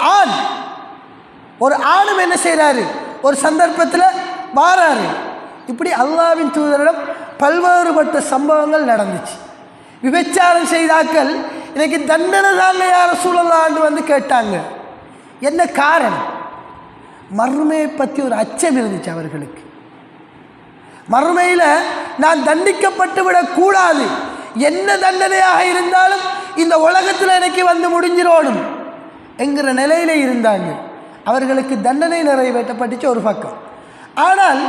ஆணும் என்ன செய்கிறாரு? ஒரு சந்தர்ப்பத்தில் வாராரு. இப்படி அல்லாஹ்வின் தூதரிடம் பல்வேறுபட்ட சம்பவங்கள் நடந்துச்சு. விபச்சாரம் செய்தாக்கள் எனக்கு தண்டனை தாங்க யா ரசூலல்லாஹ்னு வந்து கேட்டாங்க. என்ன காரணம்? மறுமையை பற்றி ஒரு அச்சம் இருந்துச்சு அவர்களுக்கு. மறுமையில் நான் தண்டிக்கப்பட்டு விடக்கூடாது, என்ன தண்டனையாக இருந்தாலும் இந்த உலகத்தில் எனக்கு வந்து முடிஞ்சிரோடும் என்கிற நிலையில இருந்தாங்க. அவர்களுக்கு தண்டனை நிறைவேற்றப்பட்டுச்சு ஒரு பக்கம். ஆனால்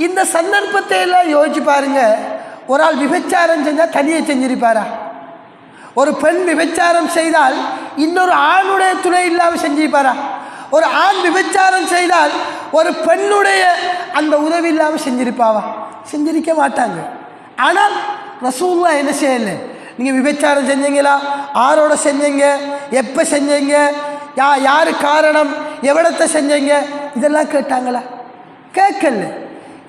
இந்த சந்தர்ப்பத்தை எல்லாம் யோசிச்சு பாருங்க. ஒரு ஆள் விபச்சாரம் செஞ்சால் தனியை செஞ்சிருப்பாரா? ஒரு பெண் விபச்சாரம் செய்தால் இன்னொரு ஆணுடைய துணை இல்லாமல் செஞ்சிருப்பாரா? ஒரு ஆண் விபச்சாரம் செய்தால் ஒரு பெண்ணுடைய அந்த உதவி இல்லாமல் செஞ்சிருப்பாவா? செஞ்சிருக்க மாட்டாங்க. ஆனால் ரசூலுல்லாஹ் என்ன செய்யலை? நீங்கள் விபச்சாரம் செஞ்சீங்களா? ஆரோட செஞ்சீங்க? எப்போ செஞ்சீங்க? யார் காரணம்? எவ்வளத்தை செஞ்சீங்க? இதெல்லாம் கேட்டாங்களா? கேட்கல.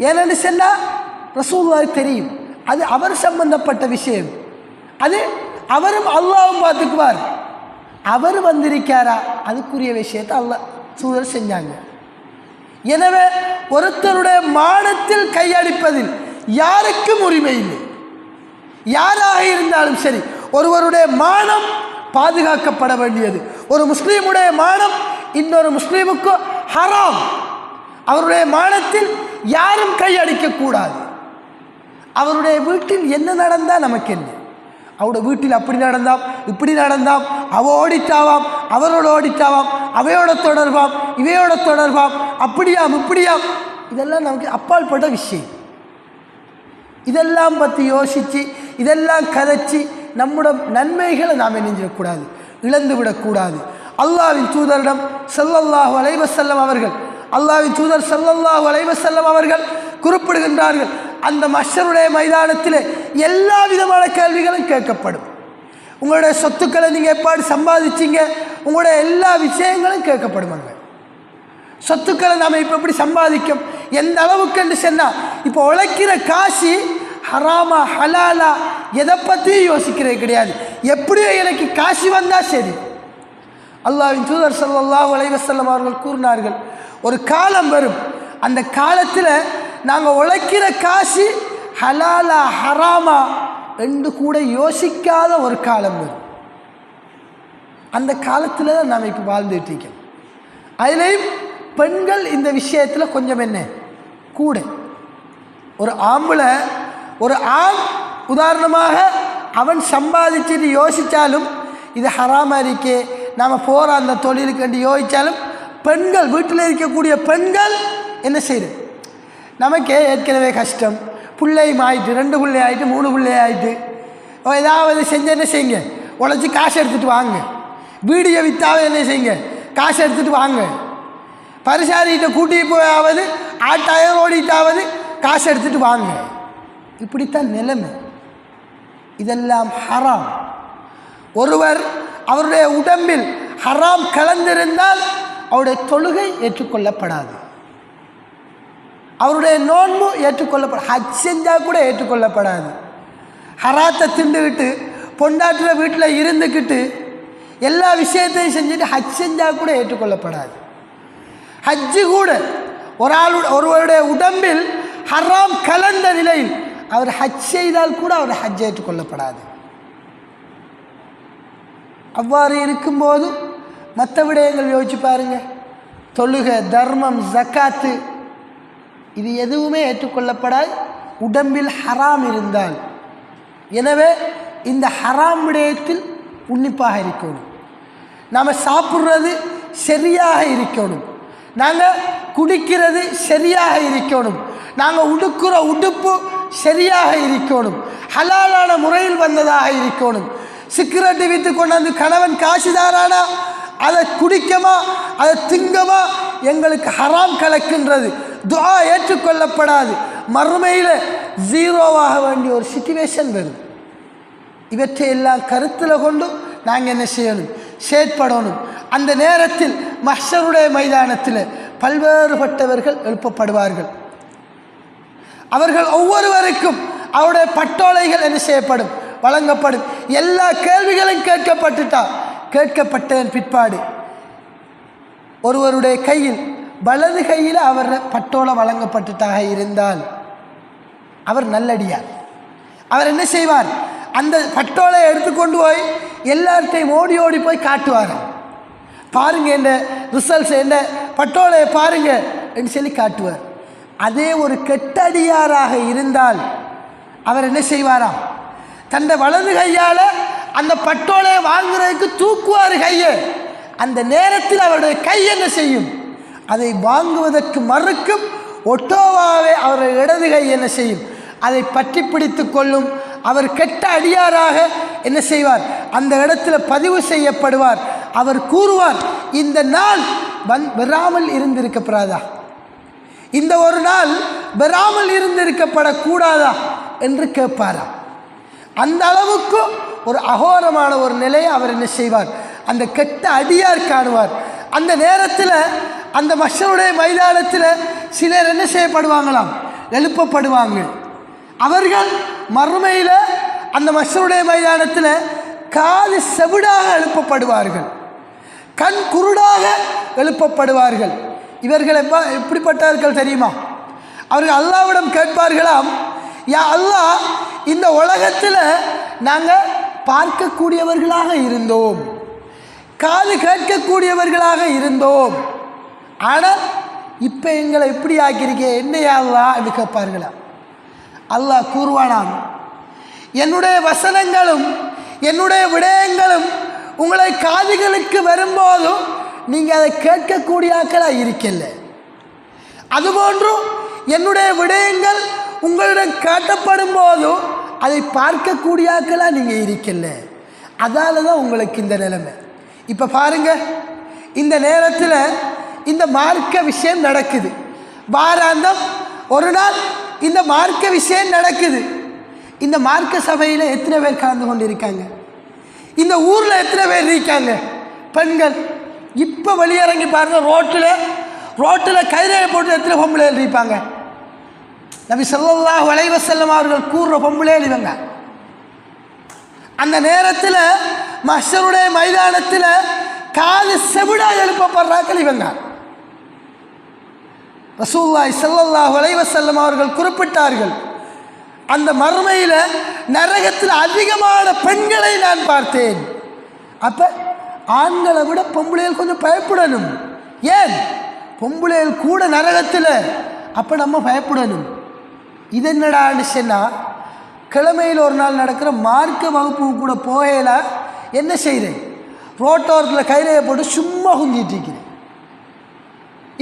ஏன்னு சொன்னால் ரசூலுல்லாஹ் தெரியும், அது அவர் சம்பந்தப்பட்ட விஷயம். அது அவரும் அல்லாஹ்வும் பார்த்துக்குவார். அவர் வந்திருக்காரா? அதுக்குரிய விஷயத்தை அல்லாஹ் தூதர் செஞ்சாங்க. எனவே ஒருத்தருடைய மானத்தில் கையடிப்பதில் யாருக்கும் உரிமை இல்லை. யாராக இருந்தாலும் சரி, ஒருவருடைய மானம் பாதுகாக்கப்பட வேண்டியது. ஒரு முஸ்லீமுடைய மானம் இன்னொரு முஸ்லீமுக்கு ஹராம். அவருடைய மானத்தில் யாரும் கையடிக்கக்கூடாது. அவருடைய வீட்டில் என்ன நடந்தால் நமக்கு என்ன? அவருடைய வீட்டில் அப்படி நடந்தாம், இப்படி நடந்தாம், அவ ஓடிட்டாவாம், அவரோட ஓடிட்டாவாம், அவையோட தொடர்பாம், இவையோட தொடர்பாம், அப்படியாம் இப்படியாம், இதெல்லாம் நமக்கு அப்பால் பட்ட விஷயம். இதெல்லாம் பற்றி யோசித்து இதெல்லாம் கதைச்சி நம்முடைய நன்மைகளை நாம் நெஞ்சிடக்கூடாது, இழந்து விடக்கூடாது. அல்லாஹ்வின் தூதரிடம் ஸல்லல்லாஹு அலைஹி வஸல்லம் அவர்கள் அல்லாஹ்வின் தூதர் ஸல்லல்லாஹு அலைஹி வஸல்லம் அவர்கள் குறிப்பிடுகின்றார்கள், அந்த மஹ்ஷருடைய மைதானத்தில் எல்லா விதமான கேள்விகளும் கேட்கப்படும். உங்களுடைய சொத்துக்களை நீங்கள் எப்படி சம்பாதிச்சிங்க, உங்களுடைய எல்லா விஷயங்களும் கேட்கப்படுவாங்க. சொத்துக்களை நாம் இப்போ எப்படி சம்பாதிக்கும், எந்த அளவுக்கு என்று சொன்னால், இப்போ உழைக்கிற காசு ஹராமா ஹலாலா எதை பற்றியும் யோசிக்கிறது கிடையாது. எப்படியோ எனக்கு காசு வந்தால் சரி. அல்லாஹ்வின் தூதர் ஸல்லல்லாஹு அலைஹி வஸல்லம் அவர்கள் கூறினார்கள், ஒரு காலம் வரும், அந்த காலத்தில் நாங்கள் உழைக்கிற காசு ஹலாலா ஹராமா என்று கூட யோசிக்காத ஒரு காலம் வரும். அந்த காலத்தில் தான் நாம் இப்போ வாழ்ந்துட்டு இருக்கோம். அதுலேயும் பெண்கள் இந்த விஷயத்தில் கொஞ்சம் என்ன கூட. ஒரு ஆம்பளை, ஒரு ஆண் உதாரணமாக அவன் சம்பாதிச்சுட்டு யோசித்தாலும் இது ஹராமாக இருக்கே, நாம் போகிற அந்த தொழிலுக்கு என்று யோசித்தாலும் பெண்கள், வீட்டில் இருக்கக்கூடிய பெண்கள் என்ன செய்யுது, நமக்கே ஏற்கனவே கஷ்டம், பிள்ளையும் ஆயிட்டு, 2 பிள்ளை ஆகிட்டு, 3 பிள்ளை ஆகிட்டு, ஏதாவது செஞ்ச என்ன செய்யுங்க, உழைச்சி காசு எடுத்துகிட்டு வாங்க. வீடியோ வித்தாவது என்ன செய்யுங்க, காசு எடுத்துகிட்டு வாங்க. பரிசாரிகிட்ட கூட்டிகிட்டு போயாவது, ஆட்டாயம் ஓடிட்டாவது காசு எடுத்துகிட்டு வாங்க. இப்படித்தான் நிலைமை. இதெல்லாம் ஹராம். ஒருவர் அவருடைய உடம்பில் ஹராம் கலந்திருந்தால் அவருடைய தொழுகை ஏற்றுக்கொள்ளப்படாது, அவருடைய நோன்பு ஏற்றுக்கொள்ளப்படாது, ஹஜ் செஞ்சால் கூட ஏற்றுக்கொள்ளப்படாது. ஹராத்தை திண்டுக்கிட்டு பொண்டாட்டுற வீட்டில் இருந்துக்கிட்டு எல்லா விஷயத்தையும் செஞ்சுட்டு ஹஜ் செஞ்சால் கூட ஏற்றுக்கொள்ளப்படாது. ஹஜ்ஜு கூட ஒருவருடைய உடம்பில் ஹராம் கலந்த நிலையில் அவர் ஹஜ் செய்தால் கூட அவர் ஹஜ் ஏற்றுக்கொள்ளப்படாது. அவ்வாறு இருக்கும்போது மற்ற விடயங்கள் யோசிச்சு பாருங்க. தொழுகை, தர்மம், ஜக்காத்து, இது எதுவுமே ஏற்றுக்கொள்ளப்படாது உடம்பில் ஹராம் இருந்தால். எனவே இந்த ஹராம் விடயத்தில் உன்னிப்பாக இருக்கணும். நாம் சாப்பிட்றது சரியாக இருக்கணும், நாங்கள் குடிக்கிறது சரியாக இருக்கணும், நாங்கள் உடுக்கிற உடுப்பு சரியாக இருக்கணும், ஹலாலான முறையில் வந்ததாக இருக்கணும். சிகரெட்டு விற்று கொண்டாந்து கணவன் காசுதாரானா, அதை குடிக்கமா, அதை திங்கமா, எங்களுக்கு ஹராம் கலக்கின்றது, துஆ ஏற்றுக்கொள்ளப்படாது, மறுமையில் ஜீரோவாக வேண்டிய ஒரு சிச்சுவேஷன் வரும். இவற்றையெல்லாம் கருத்தில் கொண்டு நாங்கள் என்ன செய்யணும், செயற்படணும். அந்த நேரத்தில் மஹ்ஷருடைய மைதானத்தில் பல்வேறுபட்டவர்கள் எழுப்பப்படுவார்கள். அவர்கள் ஒவ்வொருவருக்கும் அவருடைய பட்டோலைகள் என்ன செய்யப்படும், வழங்கப்படும். எல்லா கேள்விகளும் கேட்கப்பட்டதன் பிற்பாடு ஒருவருடைய கையில், வலது கையில் அவர் பட்டோலை வழங்கப்பட்டதாக இருந்தால் அவர் நல்லடியார். அவர் என்ன செய்வார், அந்த பட்டோலை எடுத்துக்கொண்டு போய் எல்லார்ட்டையும் ஓடி ஓடி போய் காட்டுவார். பாருங்க என்ன ரிசல்ட்ஸ், என்ன பட்டோலையை பாருங்க என்று சொல்லி காட்டுவார். அதே ஒரு கெட்டடியாராக இருந்தால் அவர் என்ன செய்வாராம், தன்னை வலது கையால் அந்த பட்டோலையை வாங்குறதுக்கு தூக்குவார் கையை. அந்த நேரத்தில் அவருடைய கை என்ன செய்யும், அதை வாங்குவதற்கு மறுக்கும். ஒட்டோவாவே அவருடைய இடது கை என்ன செய்யும், அதை பற்றி பிடித்து கொள்ளும். அவர் கெட்ட அடியாராக என்ன செய்வார், அந்த இடத்துல பதிவு செய்யப்படுவார். அவர் கூறுவார், இந்த நாள் வராமல் இருந்திருக்கப்படாதா, இந்த ஒரு நாள் வராமல் இருந்திருக்கப்படக்கூடாதா என்று கேட்பாரா. அந்த அளவுக்கு ஒரு அகோரமான ஒரு நிலையை அவர் என்ன செய்வார், அந்த கெட்ட அடியார் காணுவார். அந்த நேரத்தில் அந்த மஹ்ஷருடைய மைதானத்தில் சிலர் என்ன செய்யப்படுவாங்களாம், எழுப்பப்படுவாங்க. அவர்கள் மறுமையில் அந்த மஹ்ஷருடைய மைதானத்தில் காது செவிடாக எழுப்பப்படுவார்கள், கண் குருடாக எழுப்பப்படுவார்கள். இவர்கள் எப்படிப்பட்டார்கள் தெரியுமா, அவர்கள் அல்லாஹ்விடம் கேட்பார்களாம், யா அல்லாஹ், இந்த உலகத்தில் நாங்கள் பார்க்கக்கூடியவர்களாக இருந்தோம், காது கேட்கக்கூடியவர்களாக இருந்தோம். ஆனால் இப்போ எங்களை எப்படி ஆக்கியிருக்கே, என்னையா அல்லாஹ் என்று கேட்பார்களா? அல்லாஹ் கூறுவானாம், என்னுடைய வசனங்களும் என்னுடைய விடயங்களும் உங்களை காதுகளுக்கு வரும்போதும் நீங்கள் அதை கேட்கக்கூடிய ஆக்களாக இருக்கல. அதுபோன்று என்னுடைய விடயங்கள் உங்களிடம் காட்டப்படும் போதும் அதை பார்க்கக்கூடிய ஆக்களாக நீங்கள் இருக்கல. அதால தான் உங்களுக்கு இந்த நிலைமை. இப்போ பாருங்க, இந்த நேரத்தில் இந்த மார்க்க விஷயம் நடக்குது. வாராந்தம் ஒரு நாள் இந்த மார்க்க விஷயம் நடக்குது. இந்த மார்க்க சபையில் எத்தனை பேர் கலந்து கொண்டு இருக்காங்க? இந்த ஊரில் எத்தனை பேர் இருக்காங்க? பெண்கள் இப்போ வெளியிறங்கி பாருங்க, ரோட்டில் கைரேகை போட்டு எத்தனை பொம்பளைகள் இருப்பாங்க? நபி ஸல்லல்லாஹு அலைஹி வஸல்லம் அவர்கள் கூறுற பொம்பளைகள் இவங்க. அந்த நேரத்தில் மஹ்ஷருடைய மைதானத்தில் காது செவிடா எழுப்பப்படுறார்கள் இவங்க. ரசூலுல்லாஹி ஸல்லல்லாஹு அலைஹி வஸல்லம் அவர்கள் குறிப்பிட்டார்கள், அந்த மறுமையில் நரகத்தில் அதிகமான பெண்களை நான் பார்த்தேன். அப்போ ஆண்களை விட பொம்பளைகள் கொஞ்சம் பயப்படணும். ஏன்? பொம்பளைகள் கூட நரகத்தில், அப்போ நம்ம பயப்படணும். இது என்னடான்னு சொன்னால், கிழமையில் ஒரு நாள் நடக்கிற மார்க்க வகுப்பு கூட போகல, என்ன செய்கிறேன், ரோட்டோரத்தில் கைரேகை போட்டு சும்மா குந்திட்டு இருக்கிறேன்.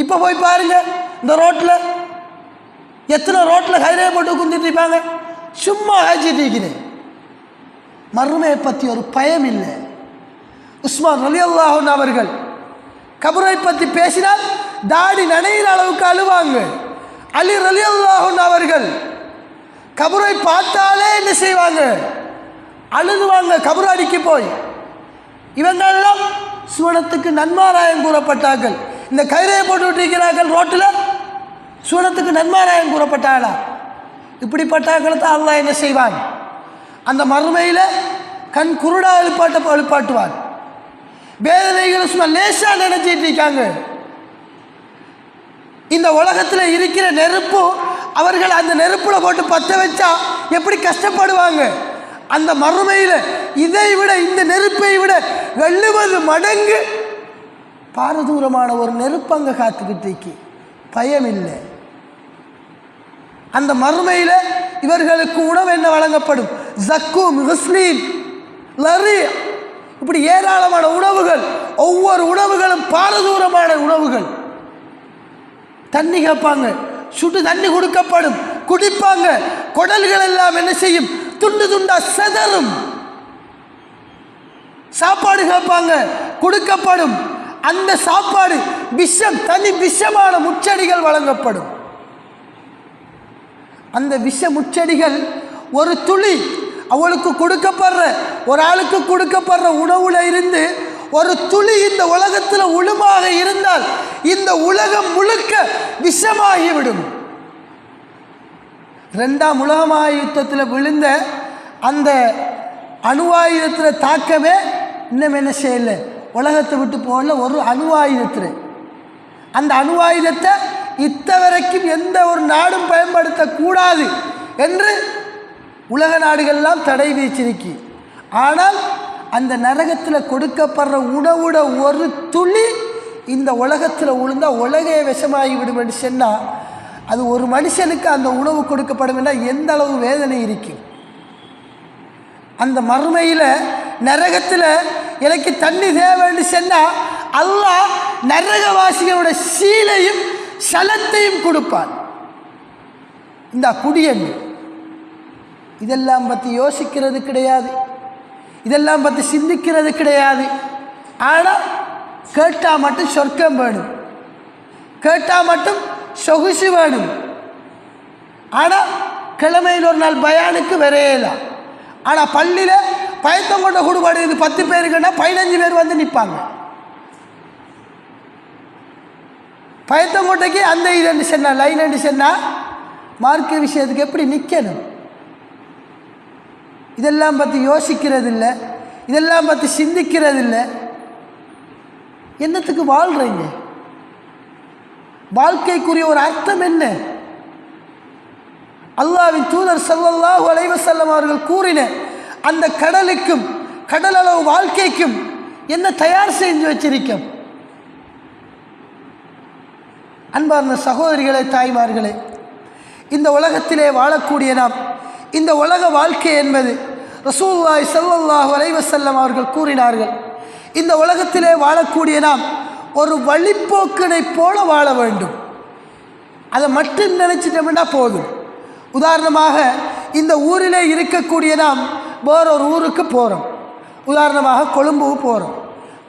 இப்போ போய் பாருங்க, இந்த ரோட்டில் எத்தனை ரோட்டில் கைரேகை போட்டு குந்திட்டு இருப்பாங்க, சும்மா காய்ச்சிட்டு இருக்கிறேன். மறுமையை பற்றி ஒரு பயம் இல்லை. உஸ்மான் ரலியல்லாஹு அன்ஹு அவர்கள் கபரை பற்றி பேசினால் தாடி நனைகிற அளவுக்கு அழுவாங்க. அலி ரலியல்லாஹு அன்ஹு அவர்கள் கபரை பார்த்தாலே என்ன செய்வாங்க, அழுதுவாங்க கபராடிக்கு போய். இவங்களெல்லாம் சுவனத்துக்கு நன்மாராயம் கூறப்பட்டார்கள். இந்த கைரேகை போட்டு விட்டிருக்கிறார்கள் ரோட்டில், சுவனத்துக்கு நன்மாராயம் கூறப்பட்டாங்களா? இப்படிப்பட்டாக்களை தான் அல்லாஹ் என்ன செய்வான், அந்த மறுமையில் கண் குருடா எழுப்பாட்டுவான். வேதனைகள் சும்மா லேசாக நினைச்சிட்டு இருக்காங்க. இந்த உலகத்தில் இருக்கிற நெருப்பு அவர்கள் அந்த நெருப்பில் போட்டு பற்ற வச்சா எப்படி கஷ்டப்படுவாங்க. அந்த மறுமையில் இதை விட, இந்த நெருப்பை விட 70 மடங்கு பாரதூரமான ஒரு நெருப்பு அங்கே காத்துக்கிட்டு பயம் இல்லை. அந்த மறுமையில் இவர்களுக்கு உணவு என்ன வழங்கப்படும்? ஜக்கூம், ஹுஸ்லீன், லரி, இப்படி ஏராளமான உணவுகள். ஒவ்வொரு உணவுகளும் பாரதூரமான உணவுகள். தண்ணி கேட்பாங்க, சுட்டு தண்ணி கொடுக்கப்படும், குடிப்பாங்க. குடல்கள் எல்லாம் என்ன செய்யும், துண்டு துண்டா செதறும். சாப்பாடு கேட்பாங்க, கொடுக்கப்படும். அந்த சாப்பாடு விஷம், தனி விஷமான முச்செடிகள் வழங்கப்படும். அந்த விஷ முச்செடிகள் ஒரு துளி அவளுக்கு கொடுக்கப்படுற, ஒரு ஆளுக்கு கொடுக்கப்படுற உணவுல இருந்து ஒரு துளி இந்த உலகத்தில் உளுமாக இருந்தால் இந்த உலகம் முழுக்க விஷமாகிவிடும். 2ஆம் உலக யுத்தத்தில் விழுந்த அந்த அணுவாயுதத்தில் தாக்கமே இன்னும் என்ன செய்யல, உலகத்தை விட்டு போகல. ஒரு அணுவாயுதத்தில், அந்த அணுவாயுதத்தை இத்தவரைக்கும் எந்த ஒரு நாடும் பயன்படுத்தக்கூடாது என்று உலக நாடுகள்லாம் தடை வீச்சிருக்கி. ஆனால் அந்த நரகத்தில் கொடுக்கப்படுற உணவுட ஒரு துளி இந்த உலகத்தில் விழுந்தால் உலகே விஷமாகிவிடும் என்று சொன்னால், அது ஒரு மனுஷனுக்கு அந்த உணவு கொடுக்கப்படும் என்றால் எந்த அளவு வேதனை இருக்கும். அந்த மறுமையில் நரகத்தில் எனக்கு தண்ணி தேவைன்னு சொன்னால் அல்லாஹ் நரகவாசிகளோட சீலையும் சலத்தையும் கொடுப்பான். இந்த குடியன் இதெல்லாம் பற்றி யோசிக்கிறது கிடையாது, இதெல்லாம் பற்றி சிந்திக்கிறது கிடையாது. ஆனால் கேட்டால் மட்டும் சொர்க்கம் வேணும், கேட்டால் மட்டும் சொகுசு வேணும். ஆனால் கிழமையில் ஒரு நாள் பயானுக்கு வரையலாம். ஆனால் பள்ளியில் பயத்தம் கொண்ட குடுபாடு இது 10 பேருக்குன்னா 15 பேர் வந்து நிற்பாங்க. பயத்தங்கோட்டைக்கு அந்த இது சொன்னால் லைன் என்று சொன்னால் மார்க்க விஷயத்துக்கு எப்படி நிற்கணும், இதெல்லாம் பற்றி யோசிக்கிறது இல்லை, இதெல்லாம் பற்றி சிந்திக்கிறது இல்லை. என்னத்துக்கு வாழ்கிறீங்க? வாழ்க்கைக்குரிய ஒரு அர்த்தம் என்ன? அல்லாஹ்வின் தூதர் ஸல்லல்லாஹு அலைஹி வஸல்லம் அவர்கள் கூறின அந்த கடலுக்கும் கடலளவு வாழ்க்கைக்கும் என்ன தயார் செஞ்சு வச்சிருக்கோம்? அன்பார்ந்த சகோதரிகளே, தாய்மார்களே, இந்த உலகத்திலே வாழக்கூடிய நாம், இந்த உலக வாழ்க்கை என்பது ரசூலுல்லாஹி ஸல்லல்லாஹு அலைஹி வஸல்லம் அவர்கள் கூறினார்கள், இந்த உலகத்திலே வாழக்கூடிய நாம் ஒரு வழிப்போக்கனை போல வாழ வேண்டும். அதை மட்டும் நினைச்சிட்டோம்னா போதும். உதாரணமாக இந்த ஊரிலே இருக்கக்கூடிய நாம் வேறொரு ஊருக்கு போகிறோம். உதாரணமாக கொழும்புக்கு போகிறோம்.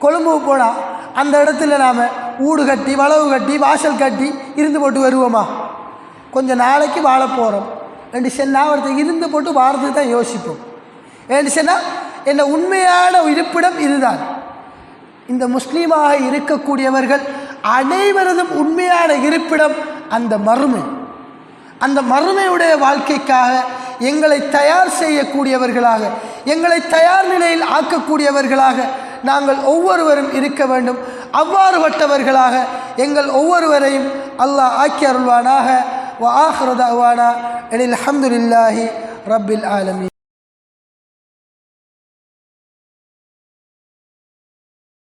கொழும்புக்கு போனால் அந்த இடத்துல நாம் ஊடு கட்டி வளவு கட்டி வாசல் கட்டி இருந்து போட்டு வருவோமா? கொஞ்சம் நாளைக்கு வாழ போகிறோம் ரெண்டு சொன்னால் ஒருத்தர் இருந்து போட்டு வாரத்துக்கு தான் யோசிப்போம். ஏன்னு சொன்னால் என்ன உண்மையான இருப்பிடம் இதுதான். இந்த முஸ்லீமாக இருக்கக்கூடியவர்கள் அனைவரதும் உண்மையான இருப்பிடம் அந்த மறுமை. அந்த மறுமையுடைய வாழ்க்கைக்காக எங்களை தயார் செய்யக்கூடியவர்களாக, எங்களை தயார் நிலையில் ஆக்கக்கூடியவர்களாக நாங்கள் ஒவ்வொருவரும் இருக்க வேண்டும். அவ்வாறுபட்டவர்களாக எங்கள் ஒவ்வொருவரையும் அல்லாஹ் ஆக்கி அருள்வானாக. வ ஆஹிரு தஅவானா அல்ஹம்துலில்லாஹி ரப்பில் ஆலமீன்.